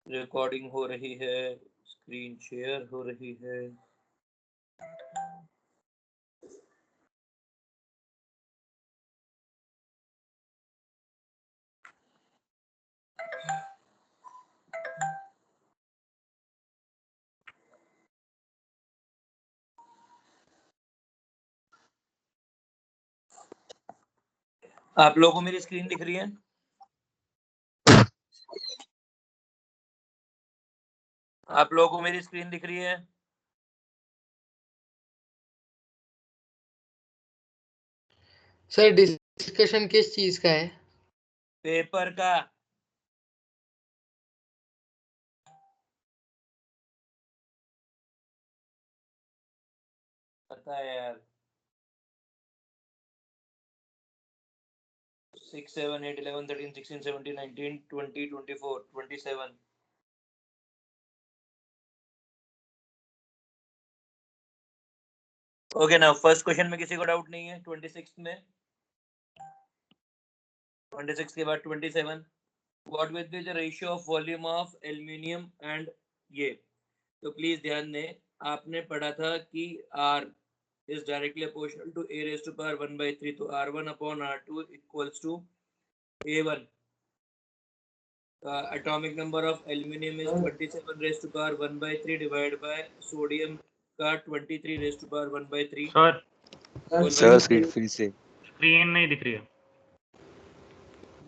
Recording हो रही है, स्क्रीन शेयर हो रही है। आप लोगों को मेरी स्क्रीन दिख रही है? आप लोगों को मेरी स्क्रीन दिख रही है? सर डिस्कशन किस चीज का है? पेपर का। पता है यार। 6, 7, 8, 11, 13, 16, 17, 19, 20, 24, 27। ओके ना, फर्स्ट क्वेश्चन में किसी को डाउट नहीं है? 26 में 26 के बाद 27, what will be the ratio of volume of aluminium and ये। तो प्लीज ध्यान दें, आपने पढ़ा था कि R is directly proportional to A raised to power 1/3, तो R1 upon R2 equals to A1। atomic number of aluminium is 27 raised to power 1/3 divided by sodium का 23 raised to power 1/3। Sir screen फिर से screen नहीं दिख रही है।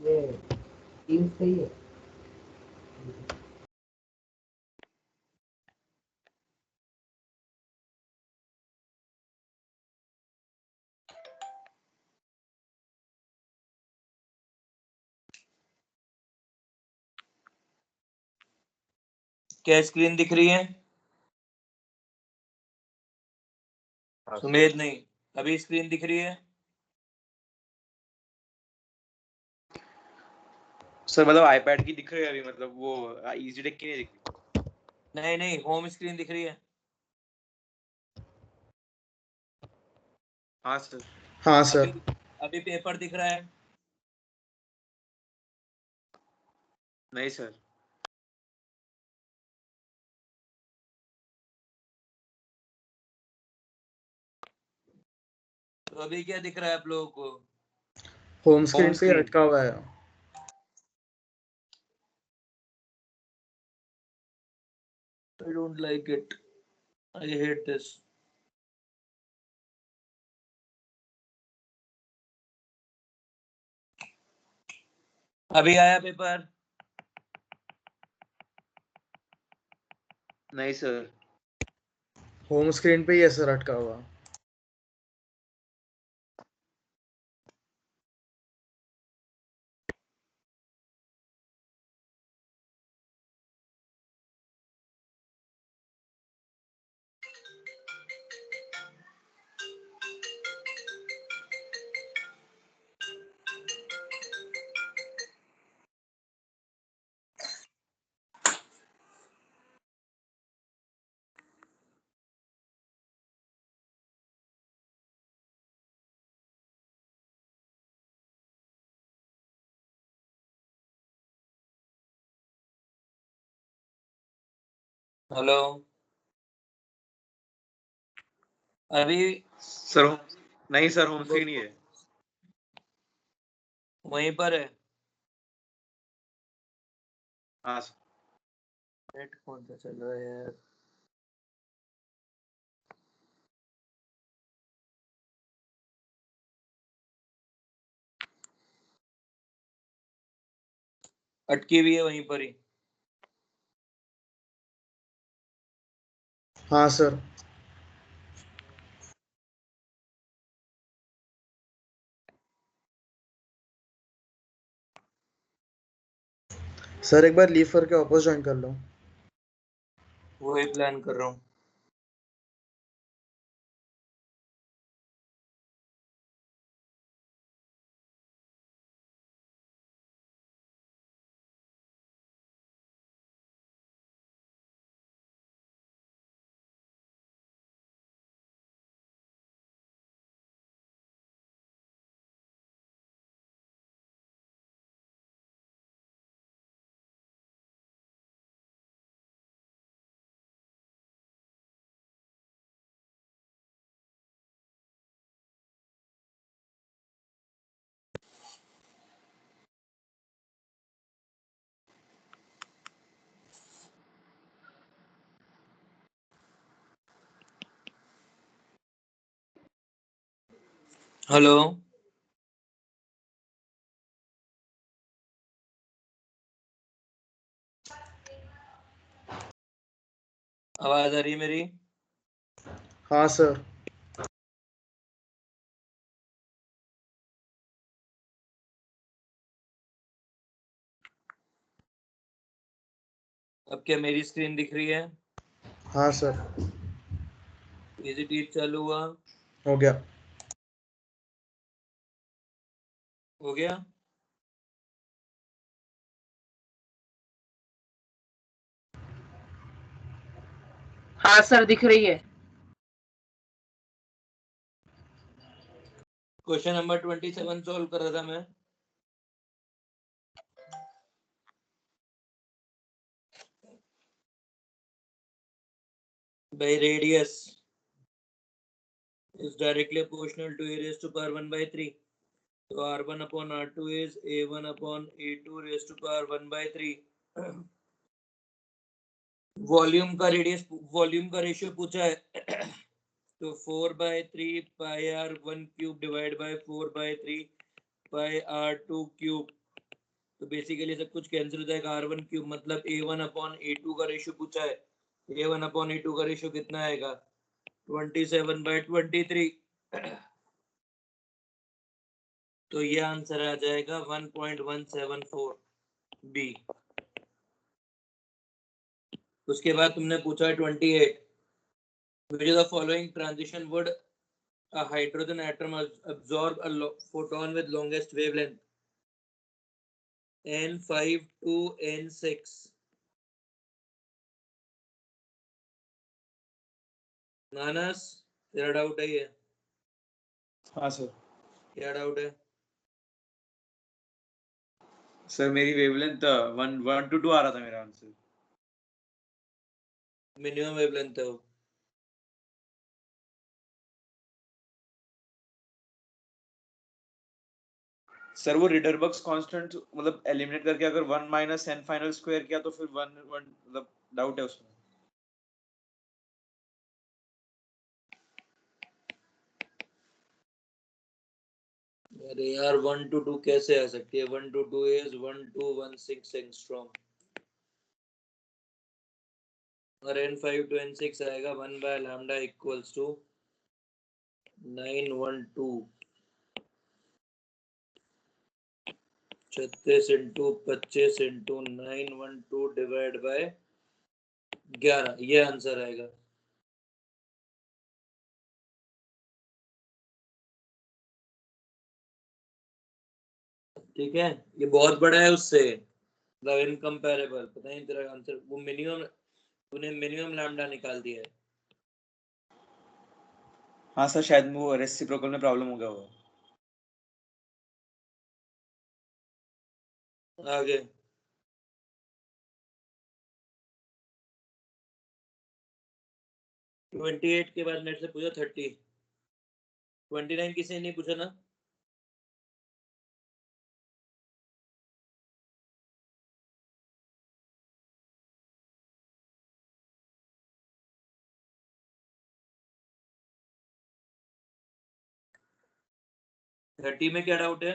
ये teams सही है। क्या स्क्रीन दिख रही है? सुमेध नहीं, अभी स्क्रीन दिख रही है? सर मतलब आईपैड की दिख रही है अभी, मतलब वो इजी टेक की नहीं दिख रही। नहीं, होम स्क्रीन दिख रही है। हाँ सर। हाँ सर। अभी पेपर दिख रहा है? नहीं सर। तो अभी क्या दिख रहा है आप लोगों को? होम स्क्रीन पे screen। अटका हुआ है। I don't like it. I hate this. अभी आया पेपर? नहीं सर। होम स्क्रीन पे ही है सर अटका हुआ। हेलो, अभी सर नहीं सर, होम स्क्रीन ही है। वहीं पर है। हाँ सर। नेट कौन सा चल रहा है यार? अटकी हुई है वहीं पर ही। हाँ सर। सर एक बार लीव करके वापस ज्वाइन कर लो। वही प्लान कर रहा हूँ। हेलो, आवाज आ रही है मेरी? हाँ सर। अब क्या मेरी स्क्रीन दिख रही है? हाँ सर। इजी टीच चालू हुआ? हो गया। हो गया? हाँ सर दिख रही है। क्वेश्चन नंबर 27 सॉल्व कर रहा था मैं। by radius is directly proportional to a raised to power 1 by 3. So r1 upon r2 is a1 upon a2 raised to power 1 by 3. Volume का रेडियस, वॉल्यूम का रेशियो पूछा है तो 4 by 3 pi r1 cube divide by 4 by 3 pi r2 cube. तो basically सब कुछ cancel हो जाएगा। r1 क्यूब मतलब a1 अपॉन a2 का रेशियो पूछा है। a1 अपॉन a2 का रेशियो कितना आएगा? 27 by 23। तो ये आंसर आ जाएगा 1.174 बी। उसके बाद तुमने पूछा 28, which of the following transition would a hydrogen atom absorb a photon with longest wavelength? N5 to N6। मानस, तेरा डाउट है ये? हाँ सर। क्या डाउट है? सर मेरी वेवलेंथ 1 to 2 आ रहा था मेरा आंसर। मिनिमम वेवलेंथ है वो। सर वो रिडरबर्ग्स कांस्टेंट मतलब एलिमिनेट करके अगर 1 माइनस n फाइनल स्क्वायर किया तो फिर 1 मतलब डाउट है उसमें। अरे यार 1 to 2 कैसे आ सकती है? 1 to 2 is 1216 एंगस्ट्रॉम और N5 to N6 आएगा 1 by lambda equals to 912 36 into 25 into 912 divide by 11। ये आंसर आएगा। ठीक है, ये बहुत बड़ा है उससे, मतलब इनकम्पेरेबल। पता नहीं तेरा आंसर, वो मिनिमम, तूने मिनिमम लैम्डा निकाल दिया है। हाँ सर शायद वो रेसिप्रोकल में प्रॉब्लम हो गया होगा। आगे 28 के बाद मेरे से पूछा 30। 29 किसी ने नहीं पूछा ना? थर्टी में क्या डाउट है?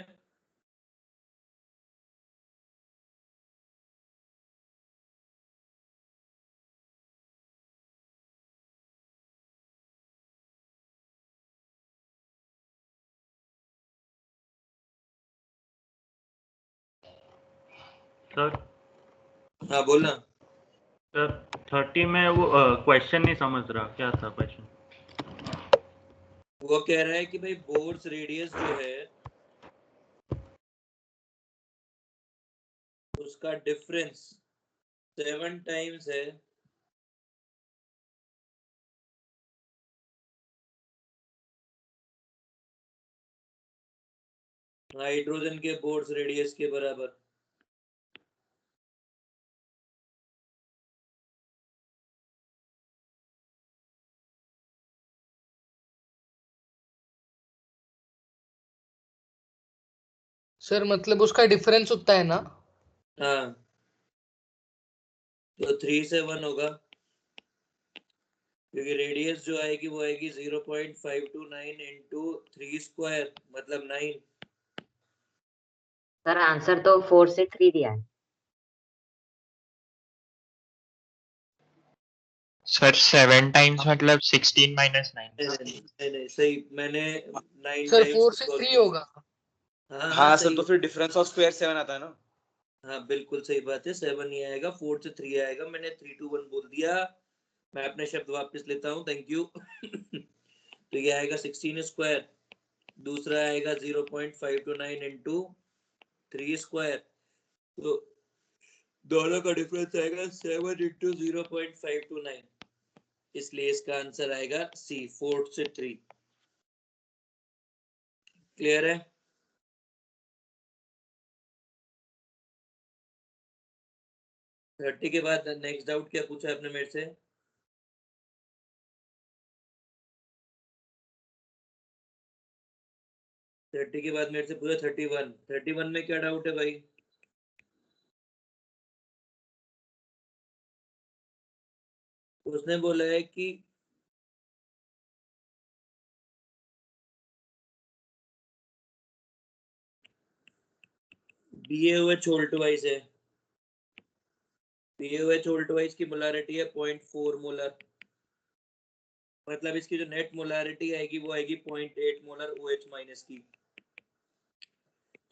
सर हाँ बोलना। सर 30 में वो क्वेश्चन नहीं समझ रहा, क्या था क्वेश्चन? वो कह रहा है कि भाई बोर्ड्स रेडियस जो है उसका डिफरेंस 7 टाइम्स है हाइड्रोजन के बोर्ड्स रेडियस के बराबर। सर मतलब उसका डिफरेंस उतना है ना? हाँ, तो 3 से 1 होगा। क्योंकि रेडियस जो आएगी वो आएगी 0.529 इंटू 3 स्क्वायर मतलब 9। सर आंसर तो 4 से 3 दिया है। सर 7 टाइम्स मतलब 16 माइनस 9। नहीं सही, मैंने 9 सर टाइम्स 4 से 3 होगा। हाँ हाँ सही सर, तो फिर डिफरेंस ऑफ स्क्वायर 7 आता है ना। हाँ बिल्कुल सही बात है, 7 ही आएगा, 4 से 3 आएगा। मैंने 3 2 1 बोल दिया, मैं अपने शब्द वापस लेता हूँ, थैंक यू। तो ये आएगा 16 स्क्वायर, दूसरा आएगा 0.529 इंटू 3 स्क्वायर, तो दोनों का डिफरेंस आएगा 7 इंटू 0.529, इसलिए इसका आंसर आएगा सी, 4 से 3। क्लियर है? थर्टी के बाद नेक्स्ट डाउट क्या पूछा आपने मेरे से? थर्टी के बाद मेरे से पूछा 31। 31 में क्या डाउट है भाई? उसने बोला है कि BaOH होल्ड वाइज है, BaOH होल्ड वाइज की मोलारिटी है 0.4 मोलर, मतलब इसकी जो नेट मोलारिटी आएगी वो आएगी 0.8 मोलर OH माइनस की।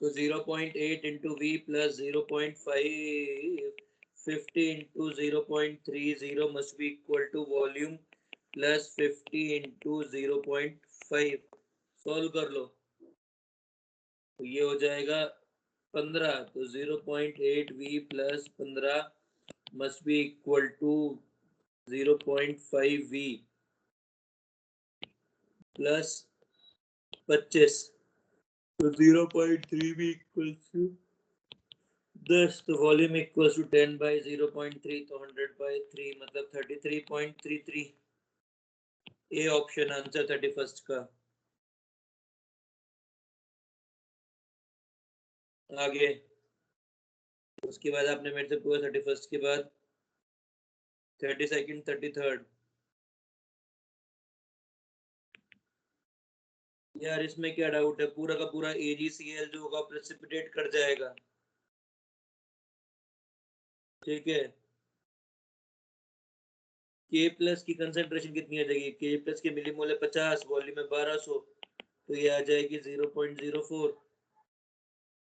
तो 0.8 into V plus 0.5 50 into 0.30 must be equal to volume plus 50 into 0.5। Solve कर लो तो ये हो जाएगा 15, तो 0.8 V plus 15 must be equal to 0.5 V plus 25, तो 0.3 V इक्वल्स टू 10, तो वॉल्यूम इक्वल्स टू 10 बाई 0.3, तो 100 बाई 3 मतलब 33.33। ए ऑप्शन आंसर 31 का। आगे उसके बाद आपने मेरे से पूछा 31 के बाद 32nd 33rd। यार इसमें क्या डाउट है, पूरा का पूरा AgCl जो होगा प्रेसिपिटेट कर जाएगा, ठीक है। K प्लस की कंसेंट्रेशन कितनी आ जाएगी? K प्लस के मिलीमोल है 50, वॉल्यूम है 1200, तो ये आ जाएगी 0.04।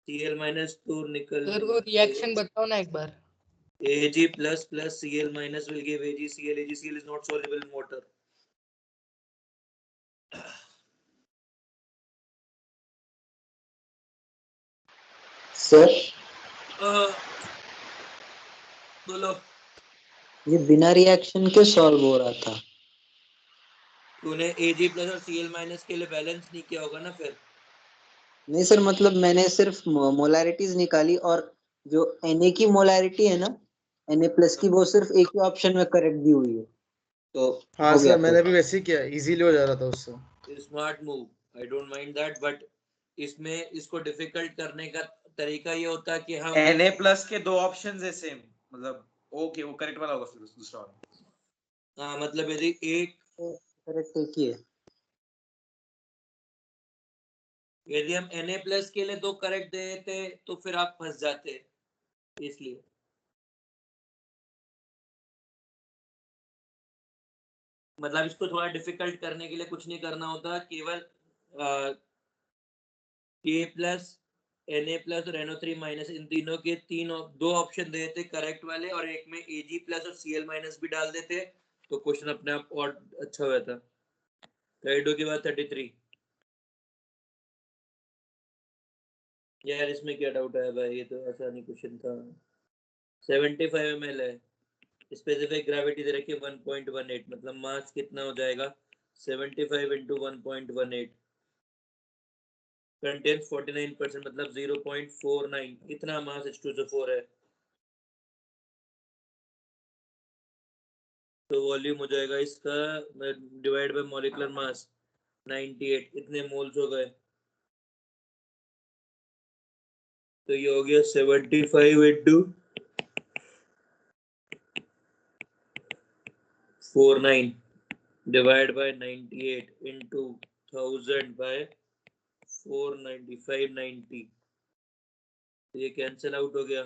Cl माइनस तो निकल सर वो रिएक्शन बताओ ना एक बार। Ag plus plus Cl minus will give AgCl. AgCl is not soluble in water. Sir बोलो। ये बिना रिएक्शन के सॉल्व हो रहा था। तूने Ag plus और Cl minus के लिए बैलेंस नहीं किया होगा ना फिर। नहीं सर, मतलब मैंने सिर्फ मोलैरिटीज निकाली और जो Na की मोलैरिटी है ना, Na प्लस की, वो सिर्फ एक ही ऑप्शन में करेक्ट दी हुई है, तो हाँ हो गया। सर, मैंने भी वैसे ही किया, इजीली हो जा रहा था उससे। Smart move, I don't mind that, but इसमें इसको डिफिकल्ट करने का तरीका ये होता है कि हम Na प्लस के दो ऑप्शंस है सेम, मतलब ओके वो करेक्ट वाला होगा फिर दूसरा वाला। हाँ मतलब यदि एक करेक्ट एक ही है। यदि हम Na प्लस के लिए 2 करेक्ट देते तो फिर आप फंस जाते, इसलिए मतलब इसको थोड़ा डिफिकल्ट करने के लिए कुछ नहीं करना होता, केवल K प्लस Na प्लस और NO3 माइनस इन तीनों के दो ऑप्शन देते करेक्ट वाले, और एक में Ag प्लस और Cl माइनस भी डाल देते तो क्वेश्चन अपने आप और अच्छा हो जाता। 32 के बाद 33। यार इसमें क्या डाउट है भाई, ये तो आसानी क्वेश्चन था। 75 ml है, स्पेसिफिक ग्रेविटी दे रखी है 1.18, मतलब मास कितना हो जाएगा 75 इंटू 1.18, कंटेंस 49% मतलब 0.49, इतना मास H2SO4 है, तो वॉल्यूम हो जाएगा इसका डिवाइड बाय मॉलिक्यूलर मास 98, इतने मोल्स हो गए, तो ये हो गया 75 into 49, divide by 98 into 1000 by 495.90, ये कैंसिल आउट हो गया।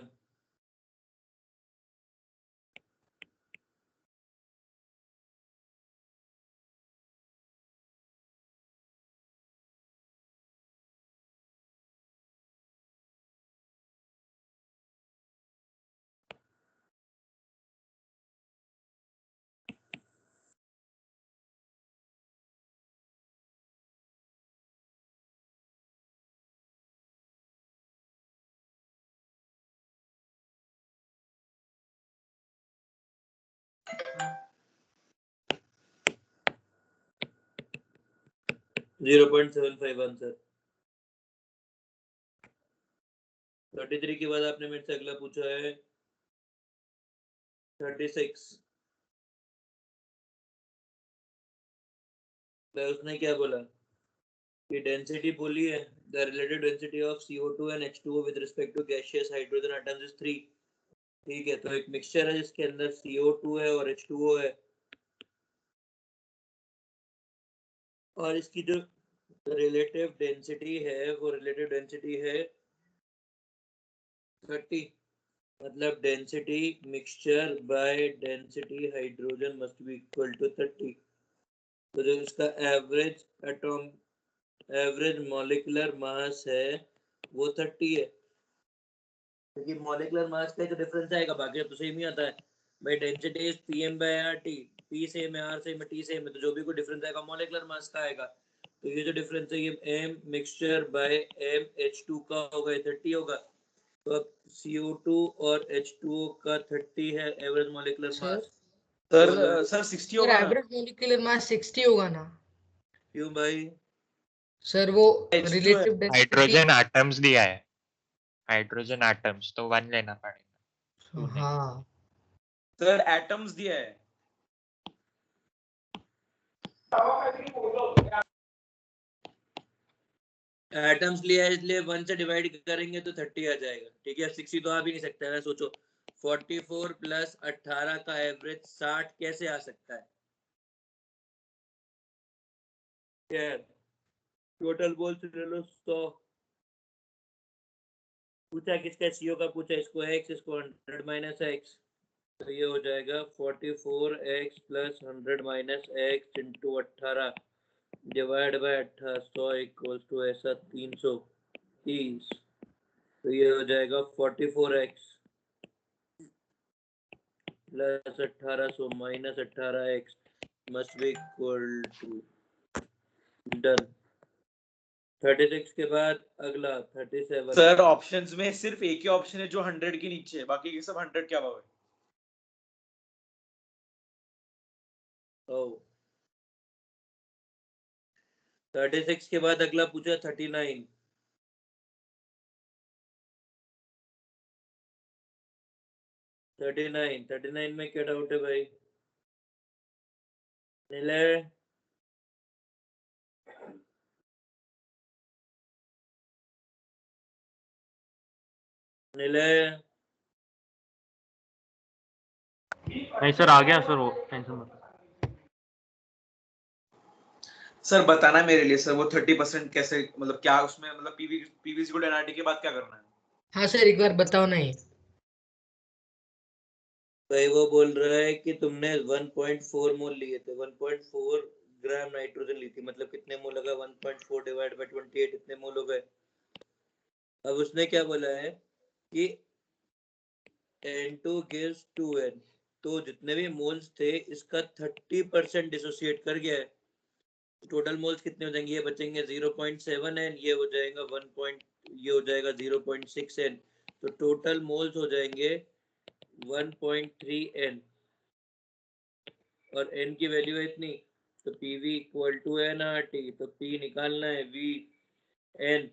Zero 0.75 answer. 33 के बाद आपने मेरे से अगला पूछा है 36। उसने क्या बोला कि डेंसिटी बोली है, the relative density of CO2 and H2O with respect to gaseous hydrogen atoms is 3। ठीक है, तो एक मिक्सचर है जिसके अंदर CO2 है और H2O है, और इसकी जो रिलेटिव डेंसिटी है वो रिलेटिव डेंसिटी है 30। मतलब density mixture by density hydrogen must be equal to 30। तो जो इसका average atom average molecular mass है वो 30 है, क्योंकि मॉलिक्यूलर मास का जो डिफरेंस आएगा बाकी तो सेम ही आता है भाई। Density is PM/RT, P same है, R सेम है, T सेम है, तो जो भी कोई डिफरेंस आएगा मॉलिक्यूलर मास का आएगा। तो ये जो डिफरेंस है ये M mixture by M H2 का होगा, ये 30 होगा। तो अब CO2 और H2O का 30 है एवरेज मॉलिक्यूलर मास। सर 60 सर होगा ना? एवरेज मॉलिक्यूलर मास 60 होगा ना क्यों भाई? सर? वो H2 है। Relative density. हाइड्रोजन एटम्स दिया है, हाइड्रोजन एटम्स तो 1 लेना पड़ेगा। 2 नहीं। हाँ सर एटम्स दिया है। एटम्स लिया है इसलिए 1 से डिवाइड करेंगे तो 30 आ जाएगा। ठीक है, 60 तो आ भी नहीं सकता है। सोचो 44 प्लस 18 का एवरेज 60 कैसे आ सकता है? टोटल बोल ले लो 100। पूछा किसका? सीओ का पूछा, इसको x, इसको 100 माइनस x, तो ये हो जाएगा 44x plus 100 minus x into 18 divide by 100 equals to ऐसा 330। तो ये हो जाएगा 44x plus 1800 minus 18x must be equal to done. 36 के बाद अगला 37। सर ऑप्शंस में सिर्फ एक ही ऑप्शन है जो 100 के नीचे है, बाकी के सब 100 के अबव है। ओ 36 के बाद अगला पूछा 39। 39 में क्या डाउट है भाई? नीले नीले नहीं सर आ गया सर, वो टेंशन मत। सर बताना मेरे लिए सर, वो 30% कैसे, मतलब क्या उसमें, मतलब पीवी इक्वल टू एनआरटी के बाद क्या करना है? हाँ सर एक बार बताओ ना ये। भाई वो बोल रहा है कि तुमने 1.4 मोल लिए थे, 1.4 ग्राम नाइट्रोजन ली थी, मतलब कितने मोल होगा? 1.4 डिवाइड बाय 28 इतने मोल हो गए। अब उसने क्या बोला है कि N2 gives 2N, तो जितने भी मोल्स थे इसका 30% डिसोसिएट कर गया है। टोटल मोल्स कितने हो जाएंगे? ये बचेंगे 0.7 N, ये हो जाएगा 1. ये हो जाएगा 0.6 N, तो टोटल मोल्स हो जाएंगे 1.3 N, और N की वैल्यू है इतनी, तो PV इक्वल टू NRT, तो P निकालना है V N,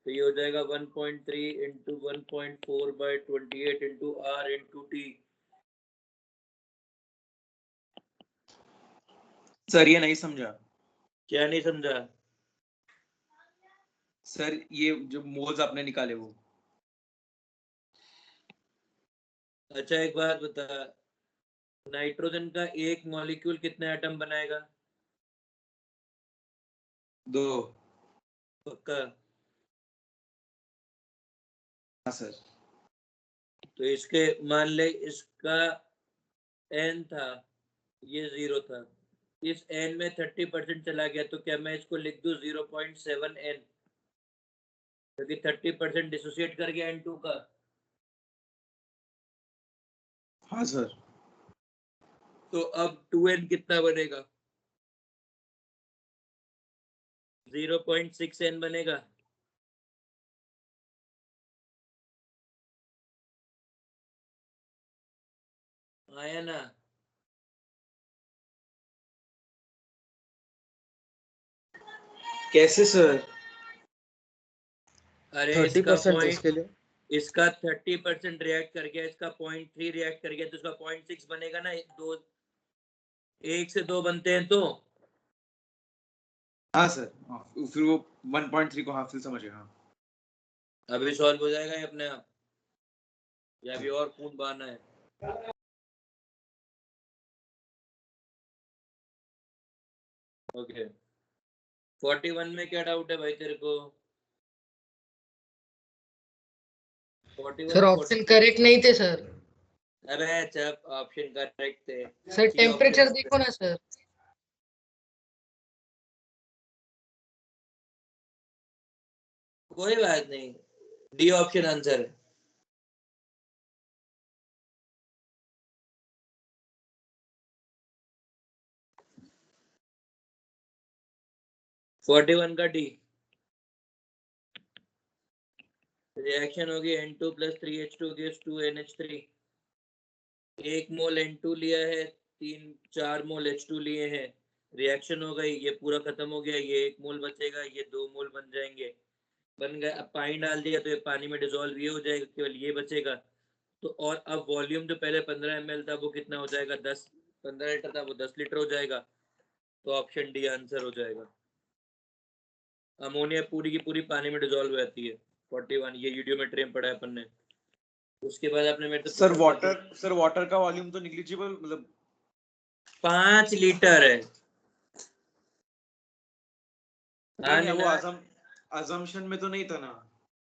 तो ये हो जाएगा 1.3 into 1.4 by 28 into R into T। Sir ये नहीं समझा। क्या नहीं समझा? सर ये जो मोल्स आपने निकाले वो। अच्छा एक बात बता, नाइट्रोजन का एक मॉलिक्यूल कितने एटम बनाएगा? 2। पक्का? हाँ सर। तो इसके मान ले इसका n था, ये 0 था, इस n में 30% चला गया, तो क्या मैं इसको लिख दूं 0.7n, क्योंकि 30% डिसोसिएट कर गया n2 का। हाँ सर। तो अब 2n कितना बनेगा? 0.6n बनेगा। आया ना? कैसे सर? अरे 30% इसके लिए इसका 30% रिएक्ट कर गया, इसका 0.3 रिएक्ट कर गया, तो इसका 0.6 बनेगा ना। दो, 1 से 2 बनते हैं तो। हाँ सर। फिर वो 1.3 को हाफ फिल समझेगा। अभी सॉल्व हो जाएगा ये अपने आप, या अभी और खून बहाना है? ओके 41 में क्या डाउट है भाई तेरे को? 41 सर ऑप्शन करेक्ट नहीं थे सर। अबे चप, ऑप्शन करेक्ट थे। सर सी टेम्परेचर ऑप्शन देखो ना सर। कोई बात नहीं, डी ऑप्शन आंसर है। फोर्टी वन का डी। रिएक्शन होगी N2 plus 3H2 gives 2NH3। 1 मोल N2 लिया है, 4 मोल H2 लिए हैं, रिएक्शन हो गई, ये पूरा खत्म हो गया, ये 1 मोल बचेगा, ये 2 मोल बन जाएंगे, बन गए। अब पानी डाल दिया तो ये पानी में डिसॉल्व ये हो जाएगा, केवल ये बचेगा। तो और अब वॉल्यूम जो पहले 15 ml था वो कितना हो जाएगा? 15 लीटर था वो 10 लीटर हो जाएगा। तो ऑप्शन डी आंसर हो जाएगा। अमोनिया पूरी की पूरी पानी में डिसॉल्व हो जाती है। 41 ये यूडियोमेट्री में पढ़ा है अपन ने। उसके बाद आपने मेरे से सर वाटर का वॉल्यूम तो निग्लिजिबल, मतलब 5 लीटर है। हाँ नहीं, वो नीला, असम्पशन में तो नहीं था ना।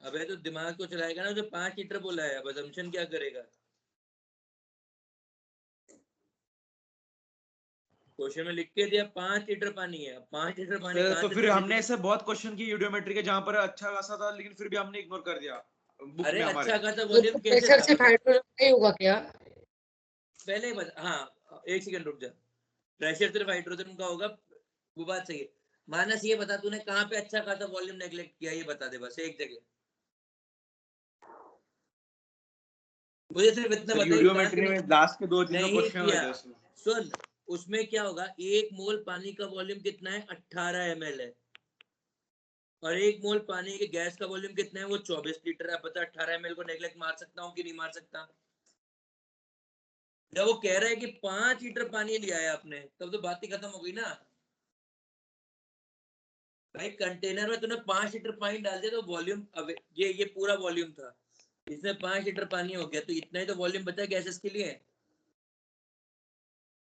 अबे तो दिमाग को चलाएगा ना, जो 5 लीटर बोला है, अब assumption क्या करेगा? क्वेश्चन में लिख के दिया 5 लीटर पानी है, अब 5 लीटर पानी सर कहाँ तो से फिर 10 हमने लीटर? ऐसे बहुत क्वेश्चन की यूडियोमेट्री के जहाँ पर अच्छा खासा था, लेकिन फिर भी हमने इग्नोर कर दिया बुक अरे में हमारे। अच्छा खासा तो वॉल्यूम कैसे प्रेशर था सिर्फ बता? हाइड्रोजन नहीं होगा क्या? पहले ही बता। हाँ एक सेकंड रुक जा। प्रेशर सिर्फ हाइड्रोजन का होगा, वो बात सही है। मानस ये बता, तूने कहाँ पे अच्छा खासा वॉल्यूम नेग्लेक्ट किया, ये बता दे बस एक जगह। मुझे सिर्फ इतना सर बता कि कहाँ यूडियोमेट्री तूने में लास्ट के 2 तीनों नहीं क्वेश्चन हुए किया। थे उसमें। सुन, उसमें क्या होगा, 1 मोल पानी का वॉल्यूम कितना है? 18 ml है, और 1 मोल पानी के गैस का वॉल्यूम कितना है? वो 24 लीटर है। बता 18 ml को नेग्लेक्ट मार सकता हूँ कि नहीं मार सकता? जब वो कह रहा है कि 5 लीटर पानी लिया है आपने, तब तो बात ही खत्म हो गई ना भाई। कंटेनर में तूने 5 लीटर पानी डाल दिया तो वॉल्यूम, अब ये पूरा वॉल्यूम था, इसमें 5 लीटर पानी हो गया, तो इतना ही तो वॉल्यूम बचा गैसेस के लिए।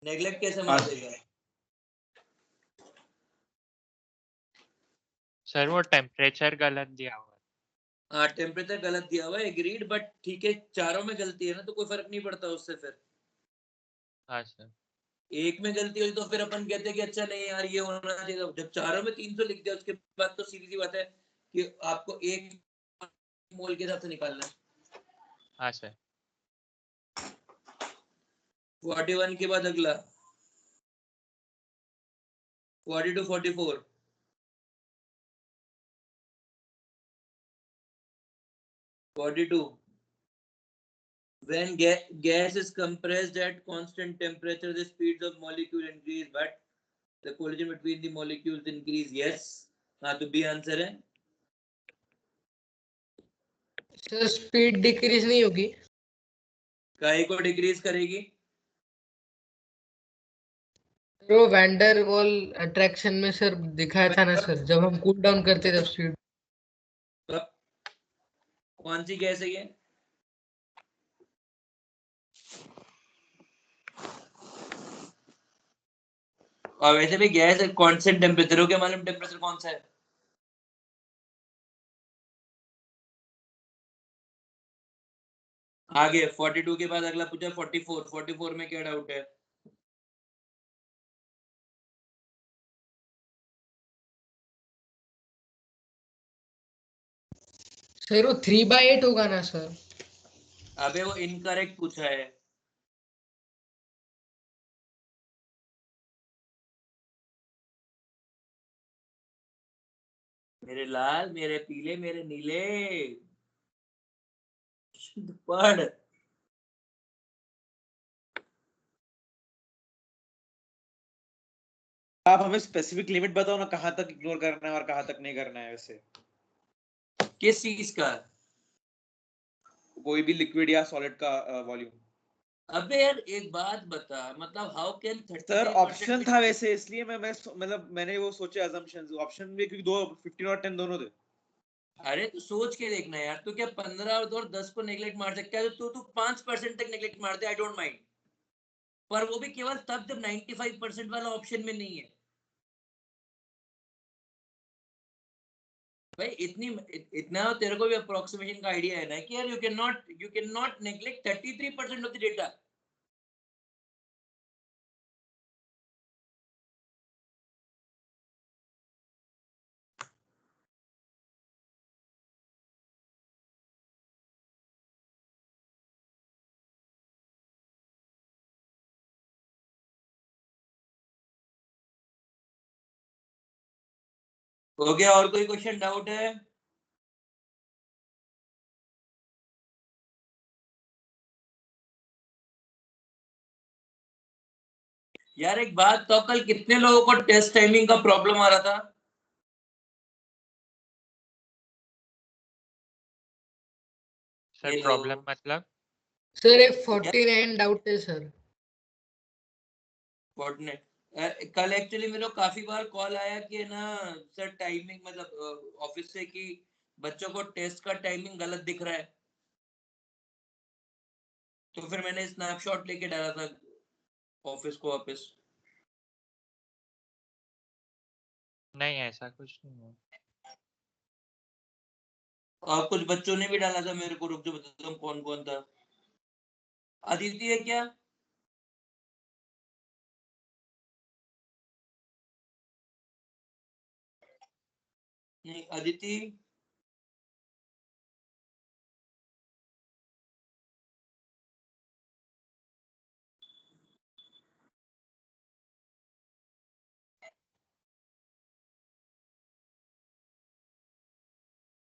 नेग्लेक्ट कैसे मार देगा? सर वो टेम्परेचर गलत दिया हुआ है। हाँ टेम्परेचर गलत दिया हुआ है, एग्रीड, बट ठीक है, चारों में गलती है ना, तो कोई फर्क नहीं पड़ता उससे फिर। हाँ सर। एक में गलती हुई तो फिर अपन कहते हैं कि अच्छा नहीं यार ये होना चाहिए था। जब चारों में 300 लिख दिया उसके बाद तो सीधी सी बात है कि आपको 1 मोल के हिसाब से निकालना है। हाँ सर। 41 के बाद अगला 42 44। When gas is compressed at constant temperature, the speeds of molecule increase, but the collision between the molecules increase. Yes, हाँ तो बी आंसर है। सर स्पीड डिक्रीज नहीं होगी? काहे को डिक्रीज करेगी? वो वैंडर वॉल अट्रैक्शन में सर दिखाया था ना सर, जब हम कूल डाउन करते तब स्पीड। कौन सी गैस है ये? और वैसे भी गैस कांस्टेंट टेम्परेचर हो, क्या मालूम टेम्परेचर कौन सा है? आगे 42 के बाद अगला पूछा 44। 44 में क्या डाउट है? सर वो 3/8 होगा ना सर? अबे वो इनकरेक्ट पूछा है। मेरे लाल, मेरे पीले, मेरे नीले, पढ़। आप हमें स्पेसिफिक लिमिट बताओ ना, कहाँ तक इग्नोर करना है और कहाँ तक नहीं करना है वैसे। किस चीज का? कोई भी लिक्विड या सॉलिड का वॉल्यूम। अबे यार एक बात बता, मतलब हाउ कैन सर 33% ऑप्शन था वैसे, इसलिए मैं मतलब मैंने वो सोचे अजम्पशंस ऑप्शन में, क्योंकि दो 15 और 10 दोनों थे। अरे तू सोच के देखना यार, तू क्या 15 और 10 को नेग्लेक्ट मार सकता है? तो तू 5% तक नेग्लेक्ट मार दे, आई डोंट माइंड, पर वो भी केवल तब जब 95% वाला ऑप्शन में नहीं है। भाई इतना तेरे को भी अप्रोक्सीमेशन का आइडिया है ना कि यार you can not neglect 33% of the data. हो गया? और कोई क्वेश्चन डाउट है? यार एक बात तो, कल कितने लोगों को टेस्ट टाइमिंग का प्रॉब्लम आ रहा था? सर हेलो प्रॉब्लम मतलब? सर एक 49 डाउट है सर। कोऑर्डिनेट कल एक्चुअली मेरे को काफी बार कॉल आया कि ना सर टाइमिंग, मतलब ऑफिस से कि बच्चों को टेस्ट का टाइमिंग गलत दिख रहा है, तो फिर मैंने स्नैपशॉट लेके डाला था ऑफिस को वापस। नहीं ऐसा कुछ नहीं है। और कुछ बच्चों ने भी डाला था मेरे को, रुक जो बताता हूँ कौन कौन था। अदिति है क्या? नहीं अदिति।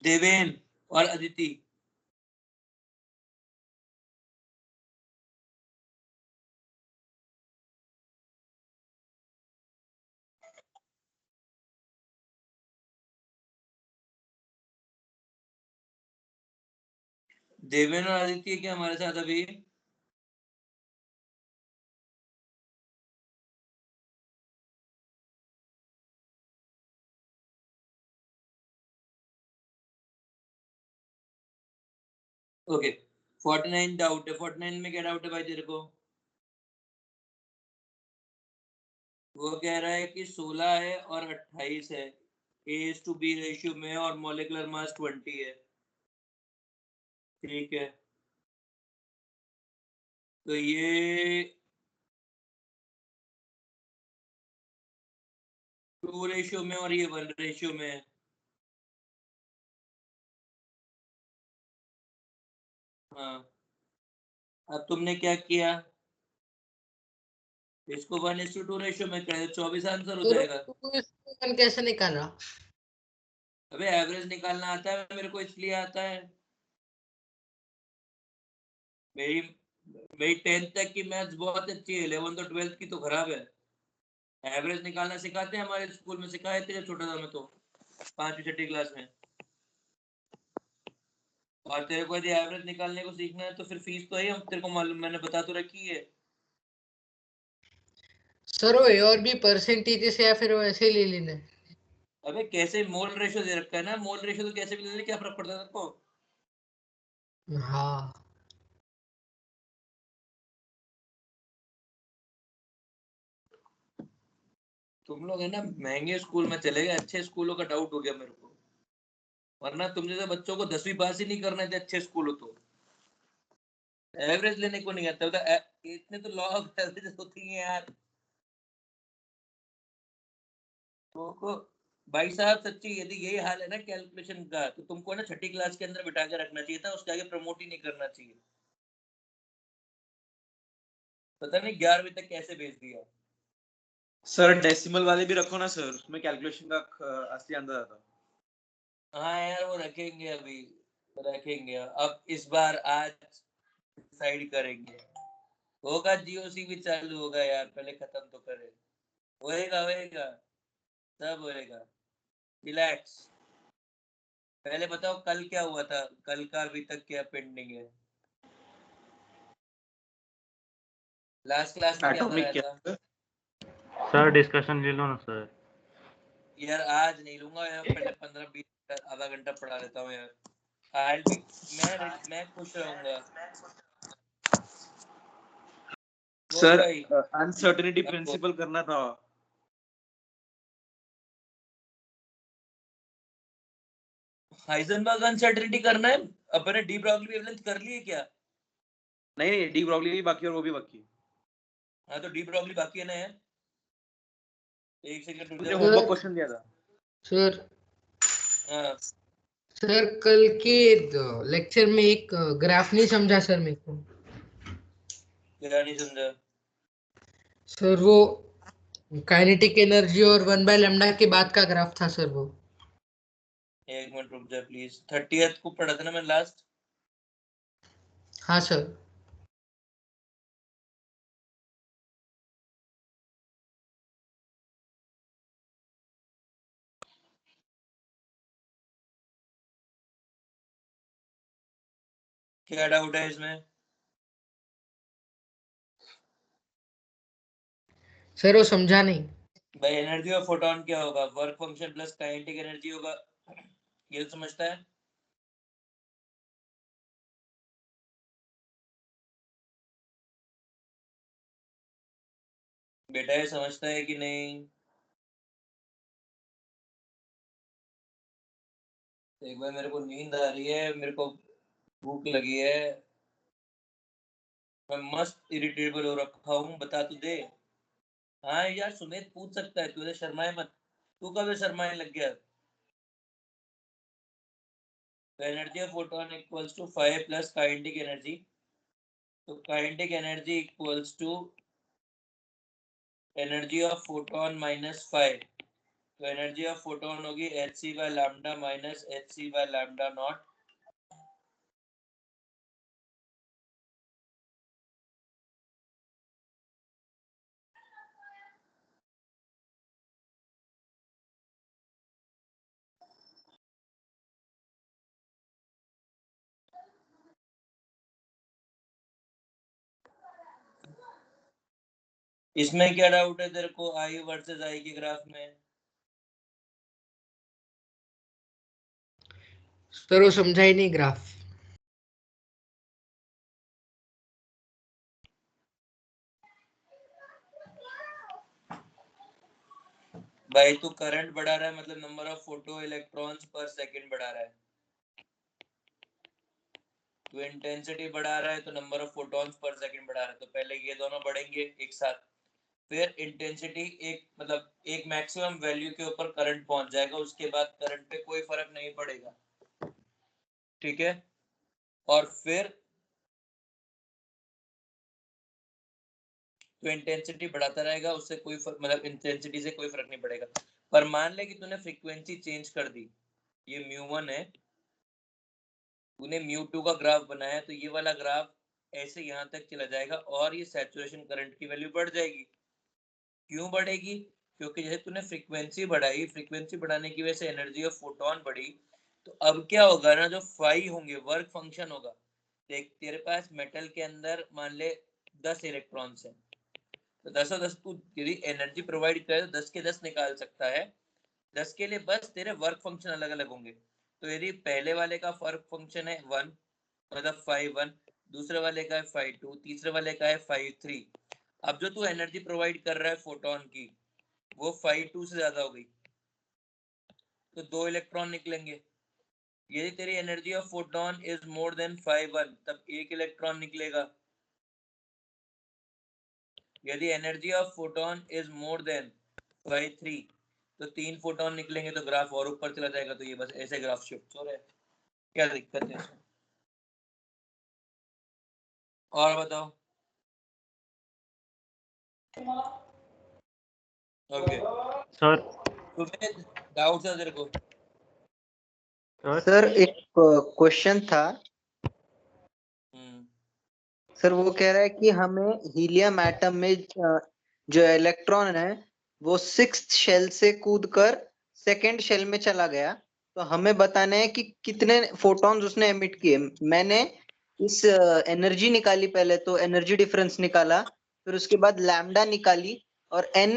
देवेन और अदिति। देवेन और आदित्य है क्या हमारे साथ अभी? ओके 49 डाउट है। 49 में क्या डाउट है भाई तेरे को? वो कह रहा है कि 16 है और 28 है, A:B रेशियो में, और मॉलिक्यूलर मास 20 है। ठीक है, तो ये 2 रेशियो में और ये 1 रेशियो में है। हाँ, अब तुमने क्या किया, इसको 1:2 रेशियो में कर, 24 आंसर हो सर जाएगा। तू इसको कैसे निकाला? अबे एवरेज निकालना आता है मेरे को, इसलिए आता है। मेरी मेरी 10th तक की मैथ्स बहुत अच्छी है, 11th और 12th की तो खराब है। एवरेज निकालना सिखाते हैं, हमारे स्कूल में सिखाए थे जब छोटा था मैं, तो 5वीं 6ठी क्लास में। और तेरे को यदि एवरेज निकालने को सीखना है तो फिर फीस तो है, हम तेरे को मालूम, मैंने बता तो रखी है। सर वो और भी परसेंटेजेस या फिर वो ऐसे ही ले लेना है? अबे कैसे, मोल रेशियो दे रखा है ना, मोल रेशियो तो कैसे भी ले ले, क्या फर्क पड़ता है तेरे को? हाँ तुम लोग है ना महंगे स्कूल में चले गए, अच्छे स्कूलों का डाउट हो गया मेरे को, वरना तुम जैसे बच्चों को 10वीं पास ही नहीं करने थे अच्छे स्कूल हो तो, एवरेज लेने को नहीं आता था। इतने तो लॉ ऑफ एवरेज होती है यार। तो भाई साहब सच्ची यदि यही हाल है ना कैलकुलेशन का, तो तुमको ना छठी क्लास के अंदर बिठा के रखना चाहिए था, उसके आगे प्रमोट ही नहीं करना चाहिए। पता नहीं 11वीं तक कैसे भेज दिया। सर डेसिमल वाले भी रखो ना सर, उसमें कैलकुलेशन का असली अंदाजा आता। हाँ यार वो रखेंगे, अभी रखेंगे, अब इस बार आज डिसाइड करेंगे। होगा, जीओसी भी चालू होगा यार, पहले खत्म तो करे। होएगा होएगा, सब होएगा, रिलैक्स। पहले बताओ कल क्या हुआ था, कल का अभी तक क्या पेंडिंग है? लास्ट क्लास में क्या एटॉमिक कराया था? क्या? सर डिस्कशन ले लो ना सर। यार आज नहीं लूंगा यार, पहले 15-20 आधा घंटा पढ़ा लेता हूँ यार। I'll be, मैं खुश रहूंगा। बोल सर भाई। अनसर्टेनिटी अब बोल। प्रिंसिपल करना था। हाइजेनबर्ग अनसर्टेनिटी करना है? अपने डी ब्रॉगली वेवलेंथ कर लिए क्या? नहीं नहीं, डी ब्रॉगली भी बाकी और वो भी बाकी। हाँ तो डी ब्रॉगली बाकी है ना यार। एक सेकंड रुक मुझे जाओ। होमवर्क क्वेश्चन दिया था सर हाँ सर कल के लेक्चर में एक ग्राफ नहीं समझा सर मेरे को। क्या नहीं समझा? सर वो काइनेटिक एनर्जी और 1/λ के बाद का ग्राफ था सर वो। एक मिनट रुक जा प्लीज। 30th को पढ़ा था ना मैं लास्ट। हाँ सर। क्या डाउट है इसमें? सर वो समझा नहीं। भाई एनर्जी ऑफ फोटोन क्या होगा? Work function plus kinetic energy होगा, ये समझता है? बेटा ये समझता है कि नहीं? एक बार मेरे को नींद आ रही है, मेरे को भूख लगी है, मैं मस्त इरिटेबल हो रखा हूँ, बता तो दे। हाँ यार सुमित पूछ सकता है, तुझे शर्माए मत। तू कब शर्माए लग गया? तो energy of photon equals to 5 plus kinetic energy, तो kinetic energy equals to energy of photon minus 5। तो एनर्जी ऑफ फोटोन होगी hc by lambda minus hc by lambda naught. इसमें क्या डाउट है तेरे को आई वर्सेस आई के ग्राफ में? सर वो समझा ही नहीं ग्राफ। भाई तू करंट बढ़ा रहा है मतलब नंबर ऑफ फोटो इलेक्ट्रॉन्स पर सेकंड बढ़ा रहा है। तो इंटेंसिटी बढ़ा रहा है तो number of photons per second बढ़ा रहा है, तो पहले ये दोनों बढ़ेंगे एक साथ, फिर इंटेंसिटी एक मतलब एक मैक्सिमम वैल्यू के ऊपर करंट पहुंच जाएगा, उसके बाद करंट पे कोई फर्क नहीं पड़ेगा, ठीक है? और फिर तो इंटेंसिटी बढ़ाता रहेगा, उससे कोई मतलब इंटेंसिटी से कोई फर्क नहीं पड़ेगा। पर मान ले कि तूने फ्रीक्वेंसी चेंज कर दी, ये म्यू1 है, तूने म्यू2 का ग्राफ बनाया, तो ये वाला ग्राफ ऐसे यहाँ तक चला जाएगा और ये सैचुरेशन करंट की वैल्यू बढ़ जाएगी। क्यों बढ़ेगी? क्योंकि जैसे तूने फ्रीक्वेंसी बढ़ाई, फ्रीक्वेंसी बढ़ाने की वजह से एनर्जी ऑफ फोटोन बढ़ी, तो अब क्या होगा ना, जो फाई होंगे वर्क फंक्शन होगा। देख तेरे पास मेटल के अंदर मान ले 10 इलेक्ट्रॉन्स हैं, तो 10 तू यदि एनर्जी प्रोवाइड करे तो 10 के 10 निकाल सकता है। 10 के लिए बस तेरे वर्क फंक्शन अलग अलग होंगे। तो यदि पहले वाले का वर्क फंक्शन है 1 मतलब 5 1, दूसरे वाले का है 5 2, तीसरे वाले का है 5 3। अब जो तू एनर्जी प्रोवाइड कर रहा है फोटोन की, वो 5 2 से ज्यादा हो गई तो 2 इलेक्ट्रॉन निकलेंगे। यदि तेरी energy of photon is more than 5 1 तब 1 इलेक्ट्रॉन निकलेगा। यदि energy of photon is more than 5 3 तो 3 फोटोन निकलेंगे तो ग्राफ और ऊपर चला जाएगा। तो ये बस ऐसे ग्राफ शिफ्ट हो रहा है, क्या दिक्कत है इसमें? और बताओ। ओके सर तुम्हें डाउट है तेरे को? सर एक क्वेश्चन था हम्म सर, वो कह रहा है कि हमें हीलियम एटम में जो इलेक्ट्रॉन है वो 6th शेल से कूदकर 2nd शेल में चला गया, तो हमें बताना है कि कितने फोटॉन्स उसने एमिट किए। मैंने इस एनर्जी निकाली, पहले तो एनर्जी डिफरेंस निकाला, फिर उसके बाद लैम्डा निकाली और N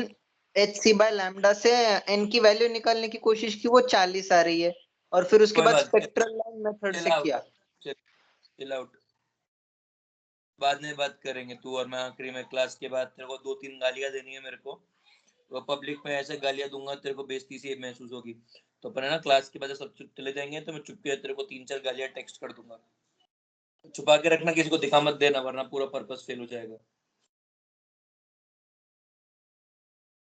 H C by lambda से एन की वैल्यू निकालने की कोशिश की, वो 40 आ रही है, और फिर उसके कोई बाद बात नहीं, स्पेक्ट्रल लाइन मेथड से chill out, किया। chill out। बाद में बात करेंगे, तू और मैं आखिरी में क्लास के बाद। तेरे को 2 3 गालियां देनी है मेरे को, तो पब्लिक में ऐसे गालियां दूंगा तेरे को बेइज्जती सी महसूस होगी। तो अपन है ना क्लास के बाद जब सब चले जाएंगे तो मैं चुपके तेरे को 3 4 गालियां टेक्स्ट कर दूंगा। छुपा के रखना, किसी को दिखा मत देना वरना पूरा पर्पस फेल हो जाएगा।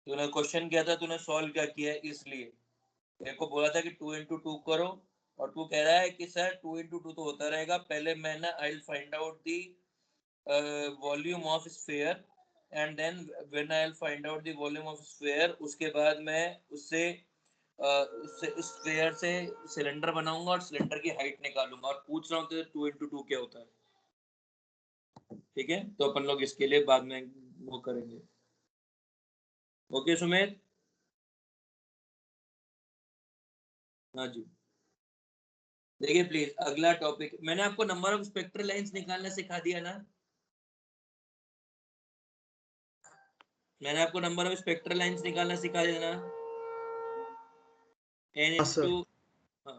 तूने क्वेश्चन किया था, तूने सॉल्व क्या किया है, इसलिए मेरे को बोला था कि 2 into 2 करो, और तू कह रहा है कि सर 2 into 2 तो होता रहेगा। पहले मैं ना I will find out the volume of sphere and then when I will find out the volume of sphere, उसके बाद मैं उससे स्फीयर से सिलेंडर बनाऊंगा और सिलेंडर की हाइट निकालूंगा और पूछ रहा हूँ तो 2 into 2 क्या होता है। ठीक है, तो अपन लोग इसके लिए बाद में वो करेंगे। ओके सुमित? हाँ जी। देखिए प्लीज, अगला टॉपिक मैंने आपको नंबर ऑफ स्पेक्ट्रल लाइंस निकालना सिखा दिया ना। मैंने आपको नंबर ऑफ स्पेक्ट्रल लाइंस निकालना सिखा दिया ना। n हाँ सर। into,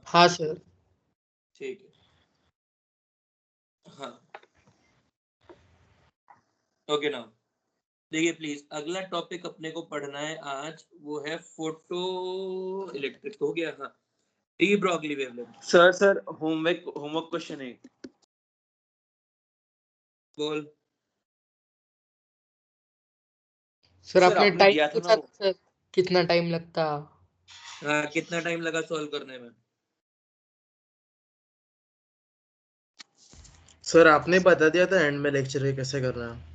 हाँ सर। ठीक है, हाँ ओके नाउ। देखिए प्लीज, अगला टॉपिक अपने को पढ़ना है आज, वो है फोटो इलेक्ट्रिक। हो गया? हाँ, D Broglie wavelength. Sir homework question है। बोल। सर सर आपने आपने टाइम दिया था ना पूछा वो। था सर, कितना टाइम लगता? हाँ, कितना टाइम लगा सॉल्व करने में? सर आपने बता दिया था एंड में लेक्चर में कैसे करना है।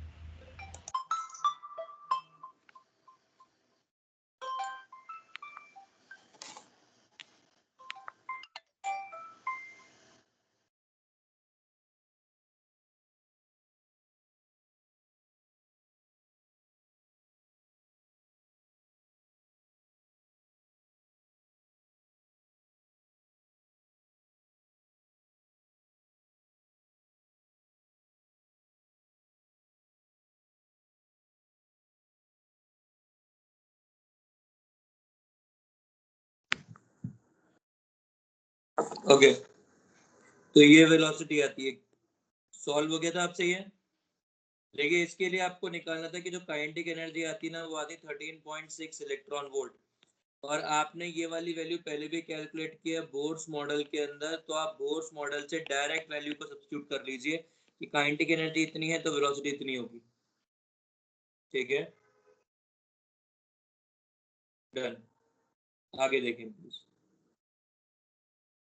ओके, तो ये वेलोसिटी आती है। सॉल्व हो गया था आपसे ये? देखिए, इसके लिए आपको निकालना था कि जो काइनेटिक एनर्जी आती है ना, वो आती 13.6 इलेक्ट्रॉन वोल्ट। और आपने ये वाली वैल्यू पहले भी कैलकुलेट किया बोर्स मॉडल के अंदर, तो आप बोर्स मॉडल से डायरेक्ट वैल्यू को सब्स्टिट्यूट कर लीजिए कि काइनेटिक एनर्जी इतनी है तो वेलोसिटी इतनी होगी। ठीक है, डन। आगे देखें प्लीज।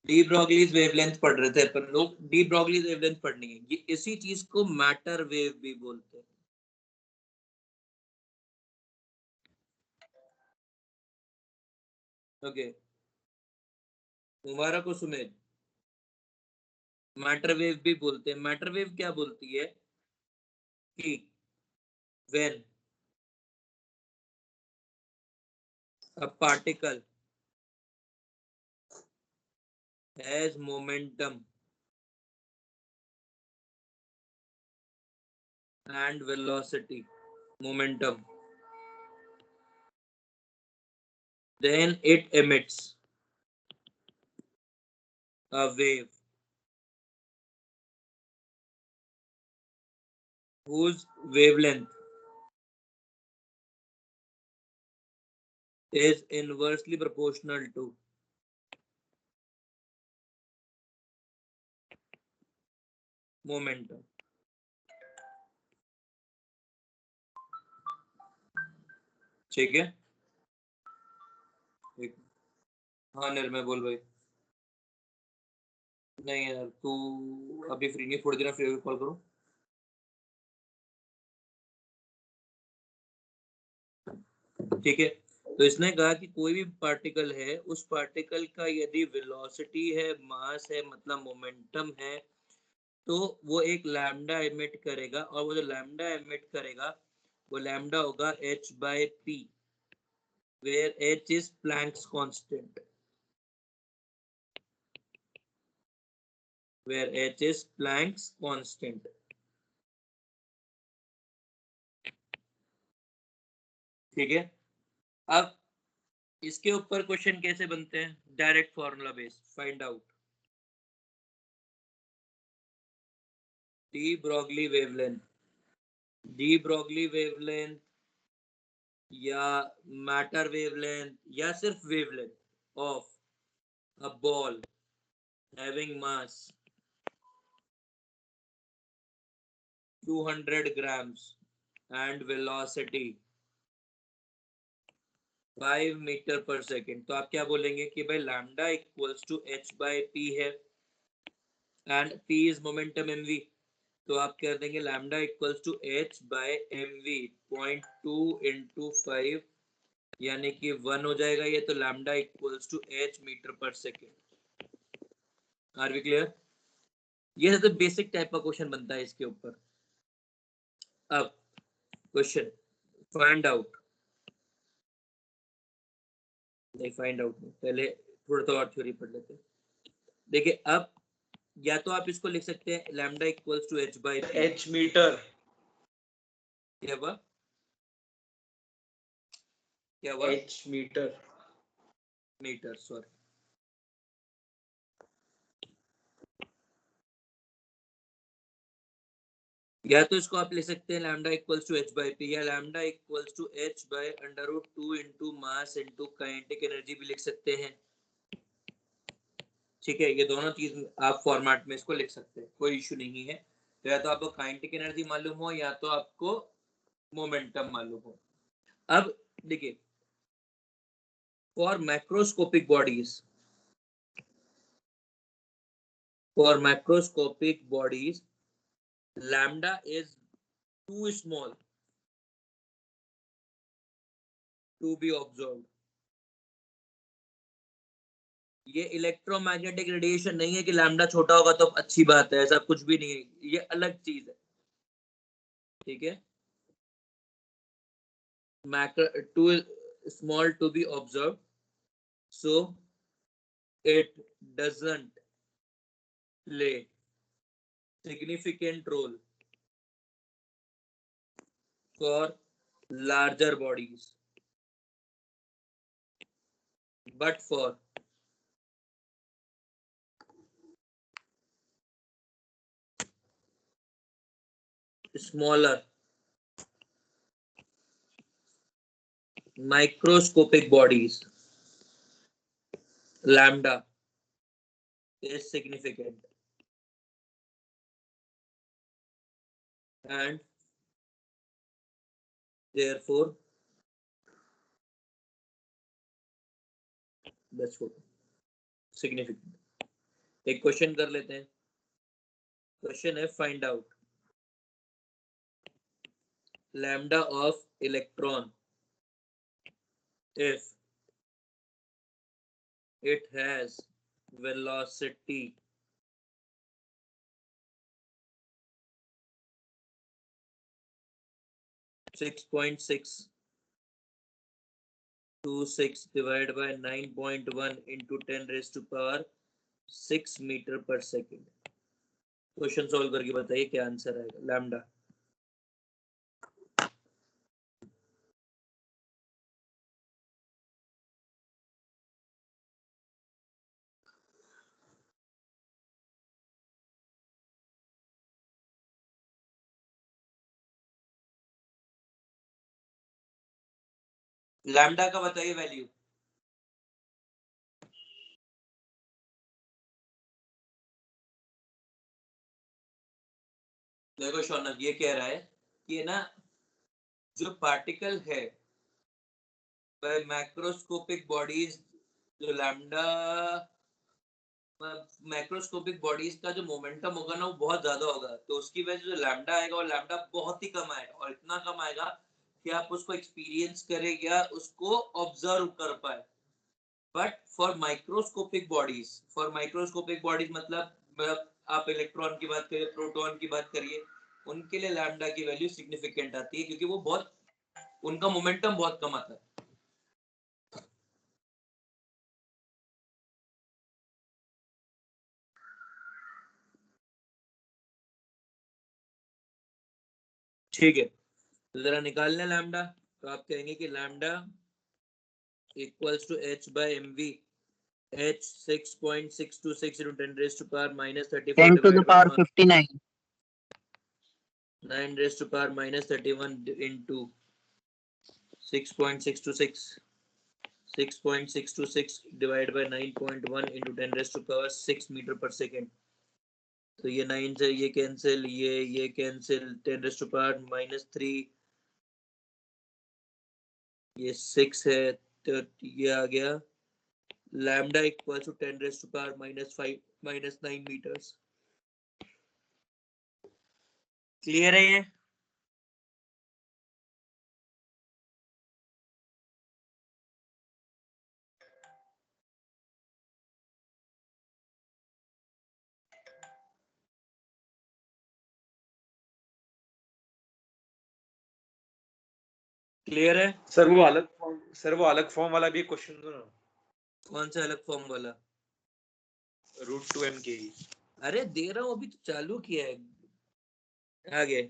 डी ब्रॉगलीज वेवलेंथ पढ़ रहे थे अपन लोग। डी ब्रॉगलीज वेवलेंथ पढ़नी है। ये इसी चीज को मैटर वेव भी बोलते हैं। ओके, मुबारक हो सुमित। मैटर वेव भी बोलते हैं। मैटर वेव क्या बोलती है कि when a particle has momentum and velocity, momentum, then it emits a wave whose wavelength is inversely proportional to momentum. ठीक है, ठीक। हाँ निर्मय बोल भाई। नहीं यार तू अभी फ्री नहीं, थोड़ी देर फ्री कॉल करो। ठीक है, तो इसने कहा कि कोई भी पार्टिकल है, उस पार्टिकल का यदि वेलोसिटी है, मास है, मतलब मोमेंटम है, तो वो एक लैम्डा एमिट करेगा, और वो जो लैम्डा एमिट करेगा वो लैम्डा होगा h by p, where h is Planck's constant, where h is Planck's constant। ठीक है, अब इसके ऊपर क्वेश्चन कैसे बनते हैं? Direct formula base. Find out de Broglie wavelength, de Broglie wavelength या मैटर वेवलेंथ या सिर्फ wavelength of a ball having mass 200 grams and velocity 5 metre पर सेकेंड। तो आप क्या बोलेंगे कि भाई lambda equals to h by p है and p is momentum mv, तो आप कर देंगे lambda equals to h by mv 0.2 into 5 यानी कि 1 हो जाएगा ये, तो lambda equals to h metre पर सेकेंड। Are we clear? ये तो बेसिक टाइप का क्वेश्चन बनता है इसके ऊपर। अब क्वेश्चन फाइंड आउट, नहीं फाइंड आउट नहीं, पहले थोड़ा तो और थ्योरी पढ़ लेते हैं। देखिए अब या तो आप इसको लिख सकते हैं lambda equals to h by p। h metre, क्या हुआ, क्या हुआ? h metre, metre, sorry. या तो इसको आप लिख सकते हैं lambda equals to h by p, या lambda equals to h by √2 into mass into kinetic energy भी लिख सकते हैं। ठीक है, ये दोनों चीज आप फॉर्मेट में इसको लिख सकते हैं, कोई इशू नहीं है। तो या तो आपको काइनेटिक एनर्जी मालूम हो या तो आपको मोमेंटम मालूम हो। अब देखिए for macroscopic bodies, for macroscopic bodies lambda is too small to be observed। ये इलेक्ट्रोमैग्नेटिक रेडिएशन नहीं है कि लैम्डा छोटा होगा तो अच्छी बात है, ऐसा कुछ भी नहीं है, ये अलग चीज है। ठीक है, macro too small to be observe, so it doesn't play significant role for larger bodies, but for smaller microscopic bodies lambda is significant, and therefore that's what significant। एक क्वेश्चन कर लेते हैं। क्वेश्चन है find out lambda of electron if it has velocity 6.626 divided by 9.1 into 10 raised to power 6 metre पर second. Question solve करके बताइए क्या answer आएगा। लैम्डा लैम्डा का बताइए वैल्यू। देखो शौनक ये कह रहा है कि ना जो पार्टिकल है मैक्रोस्कोपिक बॉडीज, जो लैम्डा मैक्रोस्कोपिक बॉडीज का जो मोमेंटम होगा ना वो बहुत ज्यादा होगा, तो उसकी वजह से जो लैम्डा आएगा और लैम्डा बहुत ही कम आएगा, और इतना कम आएगा कि आप उसको एक्सपीरियंस करें या उसको ऑब्जर्व कर पाए। बट फॉर माइक्रोस्कोपिक बॉडीज मतलब आप इलेक्ट्रॉन की बात करिए, प्रोटॉन की बात करिए, उनके लिए लैम्डा की वैल्यू सिग्निफिकेंट आती है क्योंकि वो बहुत, उनका मोमेंटम बहुत कम आता है। ठीक है, तो जरा निकाल लें लैम्डा। तो आप कहेंगे कि lambda equals to h by mv, h 6.626 into 10 raised to power minus 34 10 to the divided by power 59. 9 raised to power minus 31 into 6.626, 6.626 divided by 9.1 into 10 raised to power 6 meter per second। तो ये 9 से ये cancel, ये cancel, 10 raised to power minus 3, ये 6 है, तो ये आ गया lambda equals to 10 raised to power minus 5 minus 9 meters। Clear है ये? क्लियर है? सर वो अलग फॉर्म वाला भी क्वेश्चन दो ना। कौन सा अलग फॉर्म वाला? √2m के ही। अरे दे रहा हूँ, अभी तो चालू किया है। आगे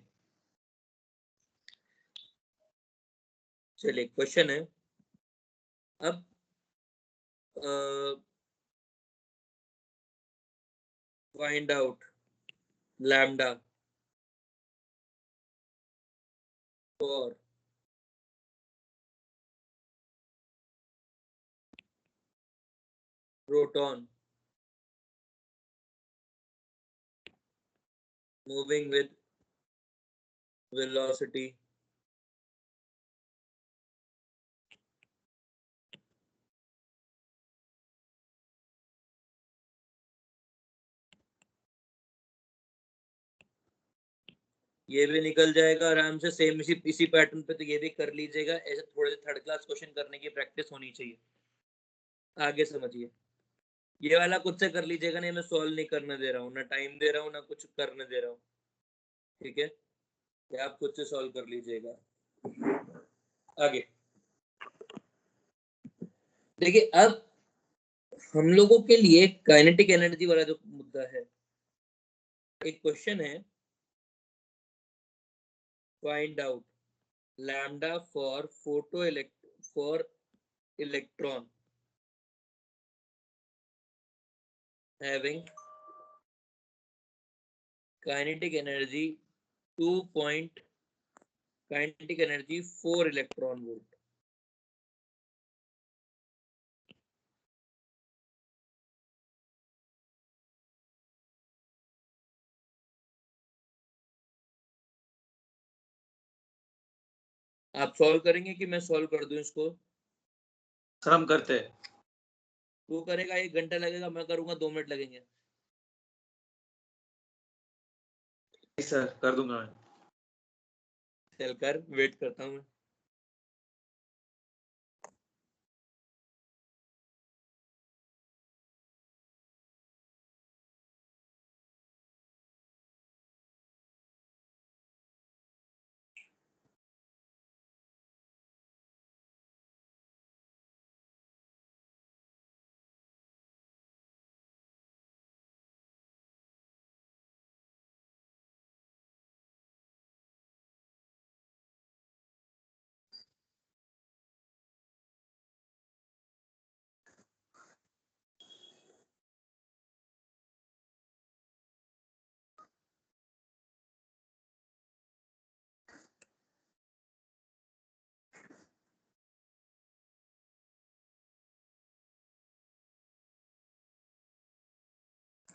चलिए, क्वेश्चन है अब find out lambda for proton moving with velocity ये भी निकल जाएगा आराम से, सेम इसी पैटर्न पे, तो ये भी कर लीजिएगा। ऐसे थोड़े थर्ड क्लास क्वेश्चन करने की प्रैक्टिस होनी चाहिए। आगे समझिए, ये वाला खुद से कर लीजिएगा, नहीं मैं सॉल्व नहीं करने दे रहा हूँ, ना टाइम दे रहा हूँ ना कुछ करने दे रहा हूँ, ठीक है? ये आप खुद से सॉल्व कर लीजिएगा। आगे देखिए, अब हम लोगों के लिए काइनेटिक एनर्जी वाला जो मुद्दा है, एक क्वेश्चन है find out lambda for for electron having kinetic energy 4 electron volt। आप सॉल्व करेंगे कि मैं सॉल्व कर दूं इसको? सर हम करते हैं। तू करेगा 1 घंटा लगेगा, मैं करूंगा 2 मिनट लगेंगे। सर कर दूंगा मैं। चल कर, वेट करता हूँ मैं।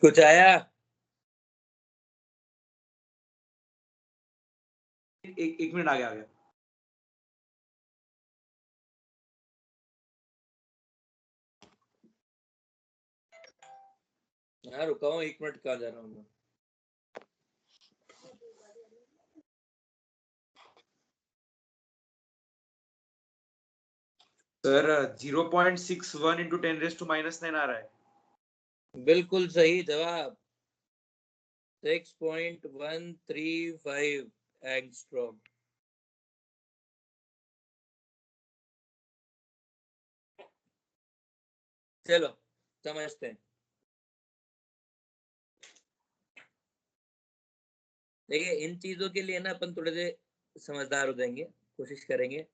कुछ आया? एक मिनट आ गया हाँ रुका हूँ, 1 मिनट कहाँ जा रहा हूँ मैं। सर 0.61 into 10⁻⁻9 आ रहा है। बिल्कुल सही जवाब, 6.135 एंगस्ट्रॉम। चलो समझते हैं। देखिए इन चीजों के लिए ना अपन थोड़े से समझदार हो जाएंगे, कोशिश करेंगे।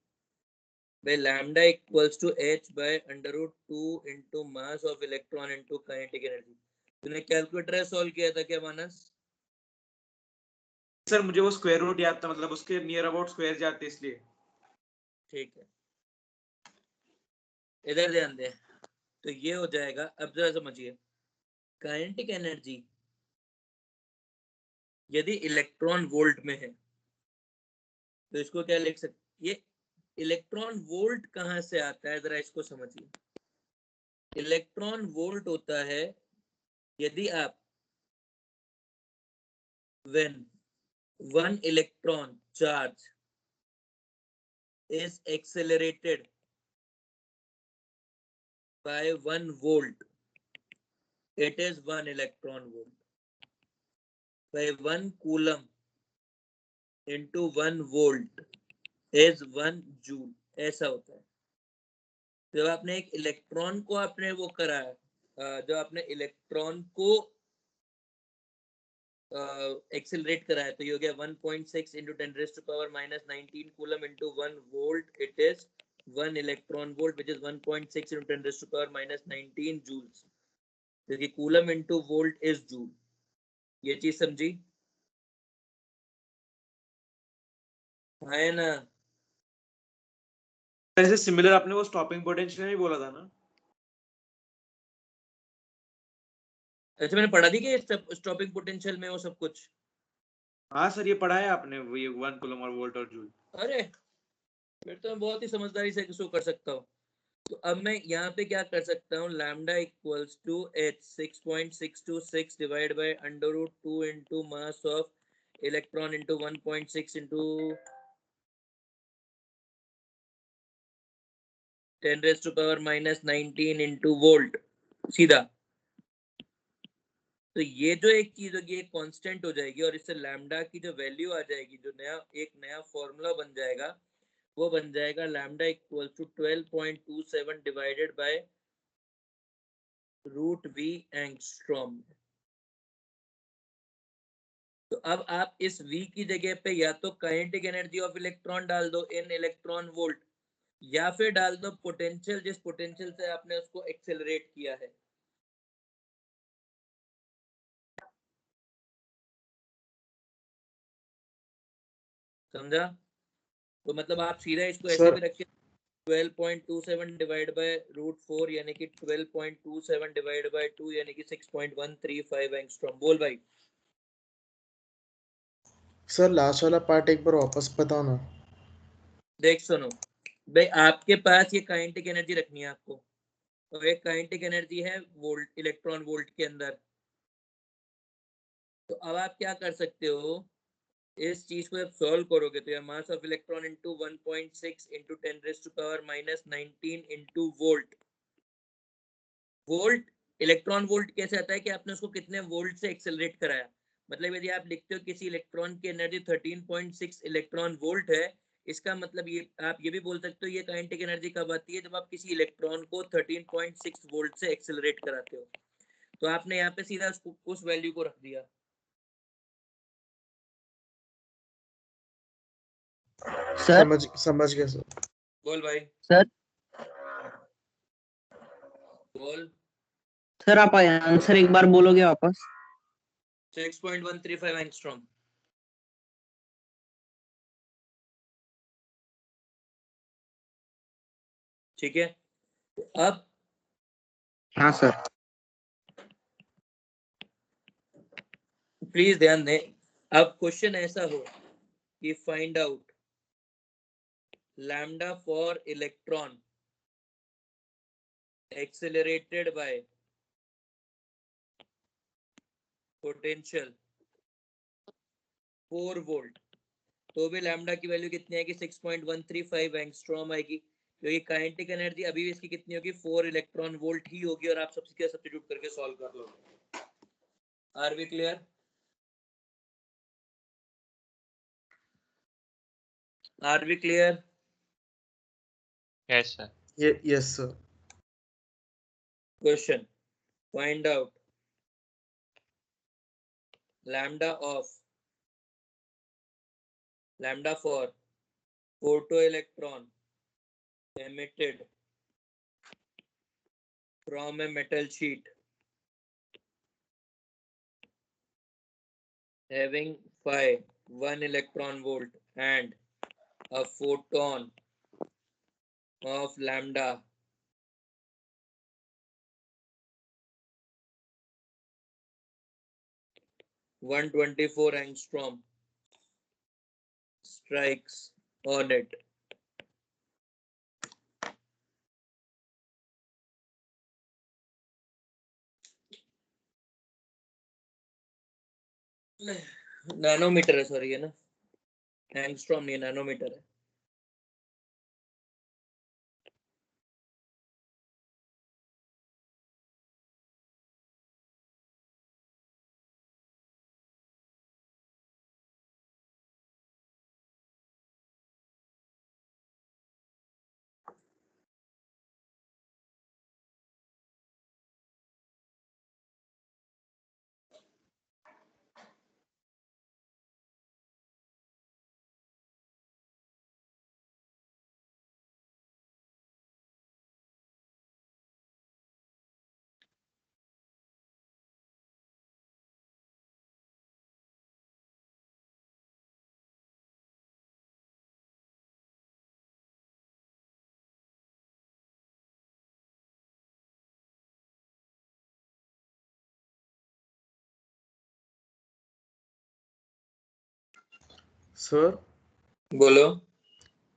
भाई lambda equals to h by √2 into mass of electron into kinetic energy. तूने कैलकुलेटर सॉल्व किया था क्या मानस? सर मुझे वो स्क्वायर रूट याद था, मतलब उसके नियर अबाउट स्क्वायर जाते इसलिए। ठीक है, इधर ध्यान दे। तो ये हो जाएगा, अब जरा समझिए, काइनेटिक एनर्जी यदि इलेक्ट्रॉन वोल्ट में है तो इसको क्या लिख सकते, ये इलेक्ट्रॉन वोल्ट कहां से आता है जरा इसको समझिए। इलेक्ट्रॉन वोल्ट होता है यदि आप when 1 electron charge is accelerated by 1 volt, it is 1 electron volt. By 1 coulomb into 1 volt is 1 joule, ऐसा होता है। जब आपने एक इलेक्ट्रॉन को आपने वो करा है, जब आपने इलेक्ट्रॉन को एक्सेलरेट करा है, तो ये हो गया 1.6 into 10⁻⁻19 coulomb into 1 volt, it is 1 electron volt, which is 1.6 into 10⁻⁻19 joules, क्योंकि coulomb into volt is joule। ये चीज समझी है ना? ऐसे सिमिलर आपने वो स्टॉपिंग पोटेंशियल में बोला था ना। अच्छा मैंने पढ़ा दी कि स्टॉपिंग पोटेंशियल में वो सब कुछ। हाँ सर ये पढ़ा है आपने, वो ये 1 कूलम और वोल्ट और जूल। अरे फिर तो मैं बहुत ही समझदारी से इसको कर सकता हूँ। तो अब मैं यहाँ पे क्या कर सकता हूँ, lambda equals to h 6.626 divide by √2 into mass of electron into 1.6 into 10⁻⁻19 into volt सीधा। तो ये जो एक चीज होगी एक कांस्टेंट हो जाएगी और इससे लैम्डा की जो वैल्यू आ जाएगी, जो एक नया फॉर्मूला बन जाएगा, वो बन जाएगा lambda equal to 12.27 divided by √v angstrom. तो अब आप इस v की जगह पे या तो काइनेटिक एनर्जी ऑफ इलेक्ट्रॉन डाल दो इन इलेक्ट्रॉन वोल्ट, या फिर डाल दो पोटेंशियल, जिस पोटेंशियल से आपने उसको एक्सेलरेट किया है। समझा? तो मतलब आप सीधा इसको ऐसे भी रखिए 12.27 डिवाइड बाय √4 यानी कि 12.27 डिवाइड बाय 2 यानी कि 6.135 एंगस्ट्रॉम। बोल भाई। सर लास्ट वाला पार्ट एक बार वापस बताओ ना। देख सुनो भाई, आपके पास ये काइनेटिक एनर्जी रखनी है आपको, तो एक काइनेटिक एनर्जी है वोल्ट, इलेक्ट्रॉन वोल्ट के अंदर। तो अब आप क्या कर सकते हो, इस चीज को जब सॉल्व करोगे तो मास of electron into 1.6 into 10⁻⁻19 into volt. Volt electron volt कैसे आता है कि आपने उसको कितने वोल्ट से एक्सेलरेट कराया। मतलब यदि आप लिखते हो किसी इलेक्ट्रॉन की एनर्जी 13.6 इलेक्ट्रॉन वोल्ट है, इसका मतलब ये आप ये भी बोल सकते हो ये काइनेटिक एनर्जी कब आती है, जब आप किसी इलेक्ट्रॉन को 13.6 वोल्ट से एक्सेलरेट कराते हो। तो आपने यहाँ पे सीधा उस वैल्यू को रख दिया। सर समझ गया सर। बोल भाई। सर बोल। सर आप आंसर एक बार बोलोगे वापस? 6.135 एंगस्ट्रॉम। ठीक है, अब हाँ सर। प्लीज ध्यान दें, अब क्वेश्चन ऐसा हो कि find out lambda for electron accelerated by potential 4 volt, तो भी लैम्डा की वैल्यू कितनी आएगी? 6.135 एंगस्ट्रॉम आएगी, क्योंकि काइनेटिक एनर्जी अभी भी इसकी कितनी होगी? 4 इलेक्ट्रॉन वोल्ट ही होगी, और आप सबसे सब्स्टिट्यूट करके सॉल्व कर लोगे। Are we clear? Are we clear? Yes sir. Yes, sir. Question: find out lambda for photoelectron emitted from a metal sheet having phi 1 electron volt and a photon of lambda 124 angstrom strikes on it. Nanometre है, sorry, है ना, angstrom नहीं, nanometre है। Sir, बोलो।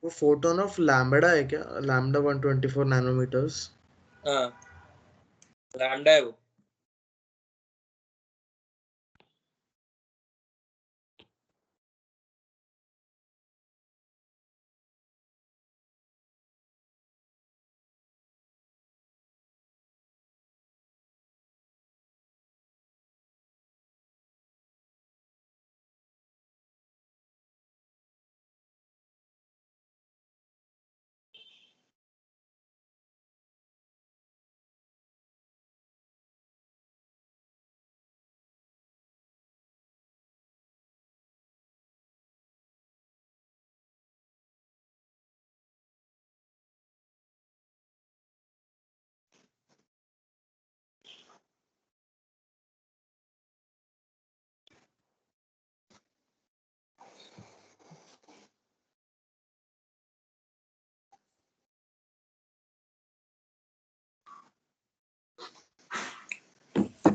वो photon of lambda है क्या? Lambda 124 nanometers. हाँ, लैम्डा है वो।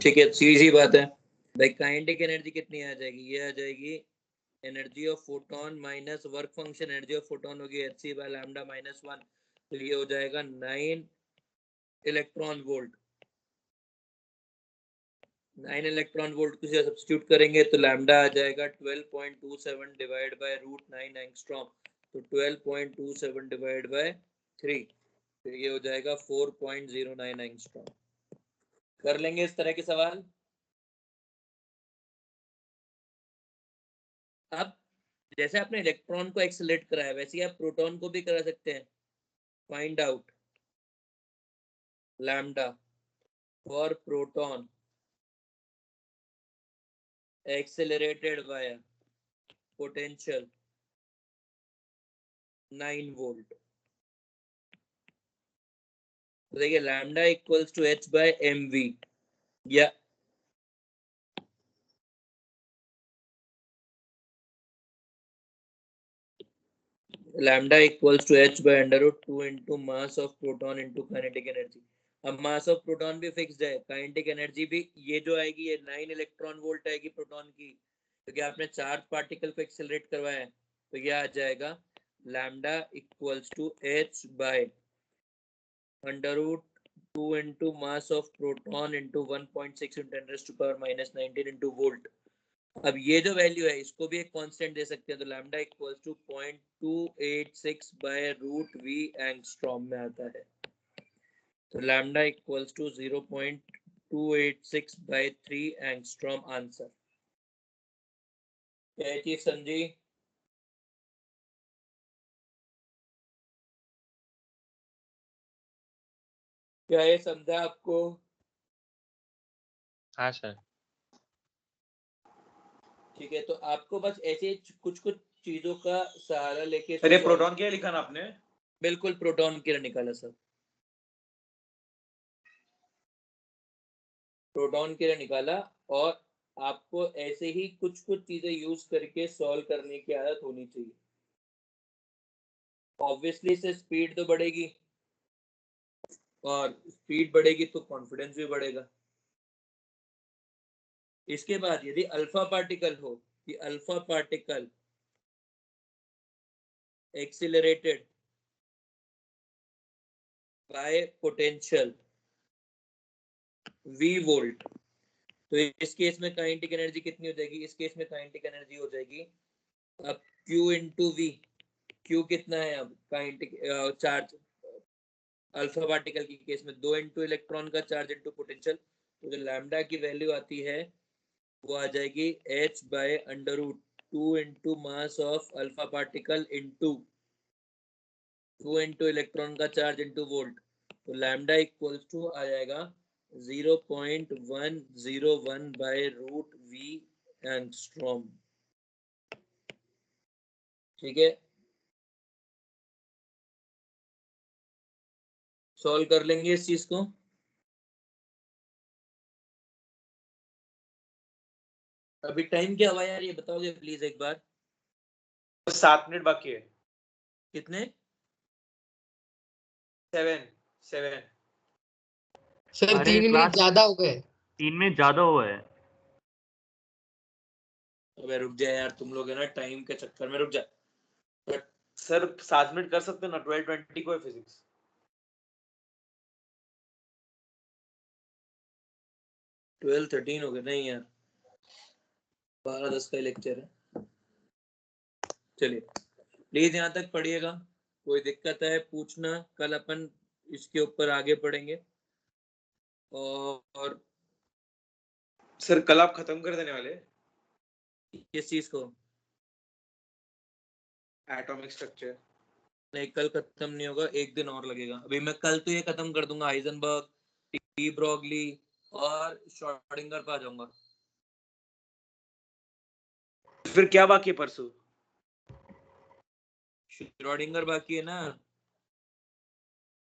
ठीक है, सीधी बात है भाई। काइनेटिक एनर्जी कितनी आ जाएगी? ये आ जाएगी energy of photon minus work function energy of फोटोन होगी hc बाय लैम्डा माइनस 1, तो ये हो जाएगा 9 इलेक्ट्रॉन वोल्ट। 9 इलेक्ट्रॉन वोल्ट को सब्स्टिट्यूट करेंगे तो लैम्डा आ जाएगा 12.27 डिवाइड बाय रूट 9 एंगस्ट्रॉम, तो 12.27 डिवाइड बाय 3, तो ये हो जाएगा 4.09 एंगस्ट्रॉम। कर लेंगे इस तरह के सवाल। अब जैसे आपने इलेक्ट्रॉन को एक्सेलरेट कराया, वैसे ही आप प्रोटॉन को भी करा सकते हैं। Find out lambda for proton accelerated by potential 9 volt. तो देखिए lambda equals to h by mv, या lambda equals to h by under root 2 into mass of proton into kinetic energy। अब मास ऑफ प्रोटॉन भी fixed है, kinetic energy भी ये जो आएगी ये 9 इलेक्ट्रॉन वोल्ट आएगी प्रोटॉन की, क्योंकि आपने चार्ज पार्टिकल को एक्सेलरेट करवाया है, तो ये आ जाएगा lambda equals to h by under root 2 into mass of proton into 1.6 into 10 raised to power minus 19 into volt। अब ये जो वैल्यू है इसको भी एक कांस्टेंट दे सकते हैं, तो lambda equals to 0.286 by root V angstrom में आता है, तो lambda equals to 0.286 by 3 angstrom answer. क्या चीज समझी? क्या ये समझा आपको? हाँ सर। ठीक है, तो आपको बस ऐसे कुछ कुछ चीजों का सहारा लेके अरे प्रोटॉन क्या लिखा ना आपने? बिल्कुल प्रोटॉन के लिए निकाला सर, प्रोटॉन के लिए निकाला, और आपको ऐसे ही कुछ कुछ चीजें यूज करके सॉल्व करने की आदत होनी चाहिए। ऑब्वियसली से स्पीड तो बढ़ेगी, और स्पीड बढ़ेगी तो कॉन्फिडेंस भी बढ़ेगा। इसके बाद यदि अल्फा पार्टिकल हो कि alpha particle accelerated bye potential v volt, तो इस केस में काइनेटिक एनर्जी कितनी हो जाएगी? इस केस में काइनेटिक एनर्जी हो जाएगी अब q इंटू वी। q कितना है अब काइनेटिक चार्ज अल्फा पार्टिकल की केस में 2 इंटू इलेक्ट्रॉन का चार्ज इंटू पोटेंशियल, तो जो लैम्डा की वैल्यू आती है वो आ जाएगी h by under root 2 into mass of alpha particle into 2 into electron का चार्ज इंटू वोल्ट, तो लैम्डा इक्वल्स टू आ जाएगा 0.101 बाय रूट वी एंगस्ट्रॉम। ठीक है, सॉल्व कर लेंगे इस चीज को। अभी टाइम क्या हुआ यार, ये बताओगे प्लीज एक बार? 7 मिनट बाकी है। कितने? 7 सर अरे 3 मिनट क्लास ज्यादा हो गए। 3 में ज्यादा हुआ है। अबे रुक जा यार, तुम लोग है ना टाइम के चक्कर में रुक जा। सर 7 मिनट कर सकते हो ना, 12:20 को है फिजिक्स। 12:13 हो गए नहीं यार, 12:10 का लेक्चर है। चलिए प्लीज यहाँ तक पढ़िएगा, कोई दिक्कत है पूछना, कल अपन इसके ऊपर आगे पढ़ेंगे। और सर कल आप खत्म कर देने वाले किस चीज को? Atomic structure? नहीं कल खत्म नहीं होगा, एक दिन और लगेगा। अभी मैं कल तो ये खत्म कर दूंगा, हाइजेनबर्ग, डी ब्रोगली और श्रोडिंगर पे आ जाऊंगा। फिर क्या बाकी है परसों? श्रोडिंगर बाकी है ना।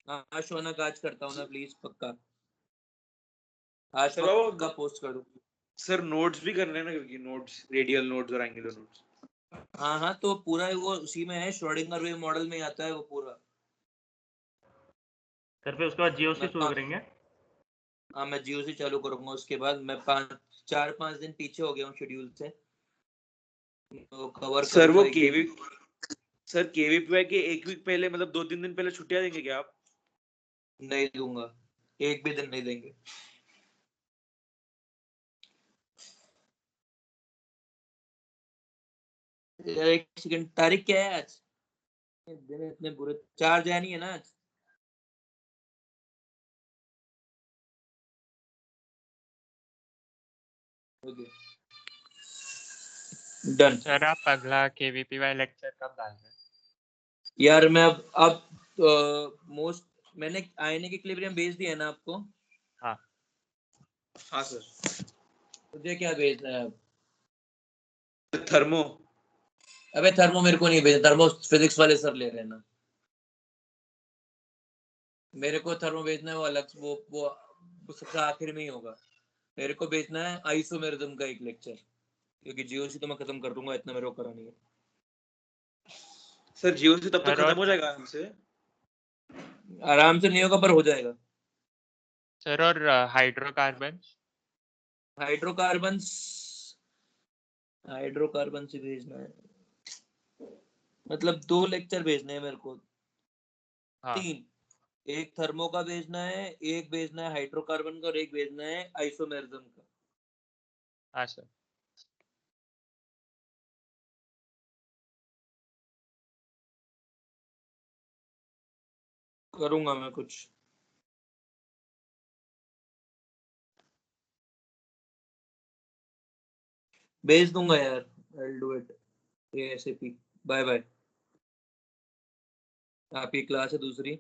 हाँ शौनक आज करता हूँ ना प्लीज, पक्का आज सर वो पक्का पोस्ट कर दूंगा। सर नोट्स भी करने हैं ना, क्योंकि नोट्स रेडियल नोट्स और एंगुलर नोट्स। हाँ हाँ तो पूरा वो उसी में है, श्रोडिंगर वेव मॉडल में आता है वो पूरा। सर फिर उसके बाद जीओसी मैं शुरू करेंगे। हाँ मैं जियो से चालू करूंगा, उसके बाद मैं 4-5 दिन पीछे हो गया हूँ शेड्यूल से, तो कवर सर करूंगा वो एक केवी दिन। सर केवीपीवाई के एक वीक पहले, मतलब 2-3 दिन पहले छुट्टियां देंगे क्या आप? नहीं दूंगा, एक भी दिन नहीं देंगे। यार एक सेकंड, तारीख क्या है आज? दिन इतने बुरे, 4 जानी है ना आज? Okay done. सर आप अगला केवीपीवाई लेक्चर कब डाल रहे हैं? यार मैं अब मोस्ट मैंने आईने के इक्विलिब्रियम भेज दिया है ना आपको? हाँ हाँ सर। तुझे क्या भेजना है अब? थर्मो। अबे थर्मो मेरे को नहीं भेजना, थर्मो फिजिक्स वाले सर ले रहे हैं ना, मेरे को थर्मो भेजना है वो अलग, वो सबसे आखिर में ही होगा। मेरे को भेजना है आइसोमेरिज्म का एक लेक्चर, क्योंकि जीओसी तो मैं खत्म कर दूंगा, इतना मेरे को करानी है। सर जीओसी तब तक सर खत्म और हो जाएगा हमसे? आराम से नहीं होगा पर हो जाएगा। सर और हाइड्रोकार्बन? हाइड्रोकार्बन हाइड्रोकार्बन से भेजना है, मतलब 2 लेक्चर भेजने हैं मेरे को, हाँ 3। एक थर्मो का भेजना है, एक भेजना है हाइड्रोकार्बन का और एक भेजना है आइसोमेरिज्म का। हाँ सर। करूंगा मैं कुछ। भेज दूंगा यार, I'll do it ASAP। Bye bye. आपकी क्लास है दूसरी।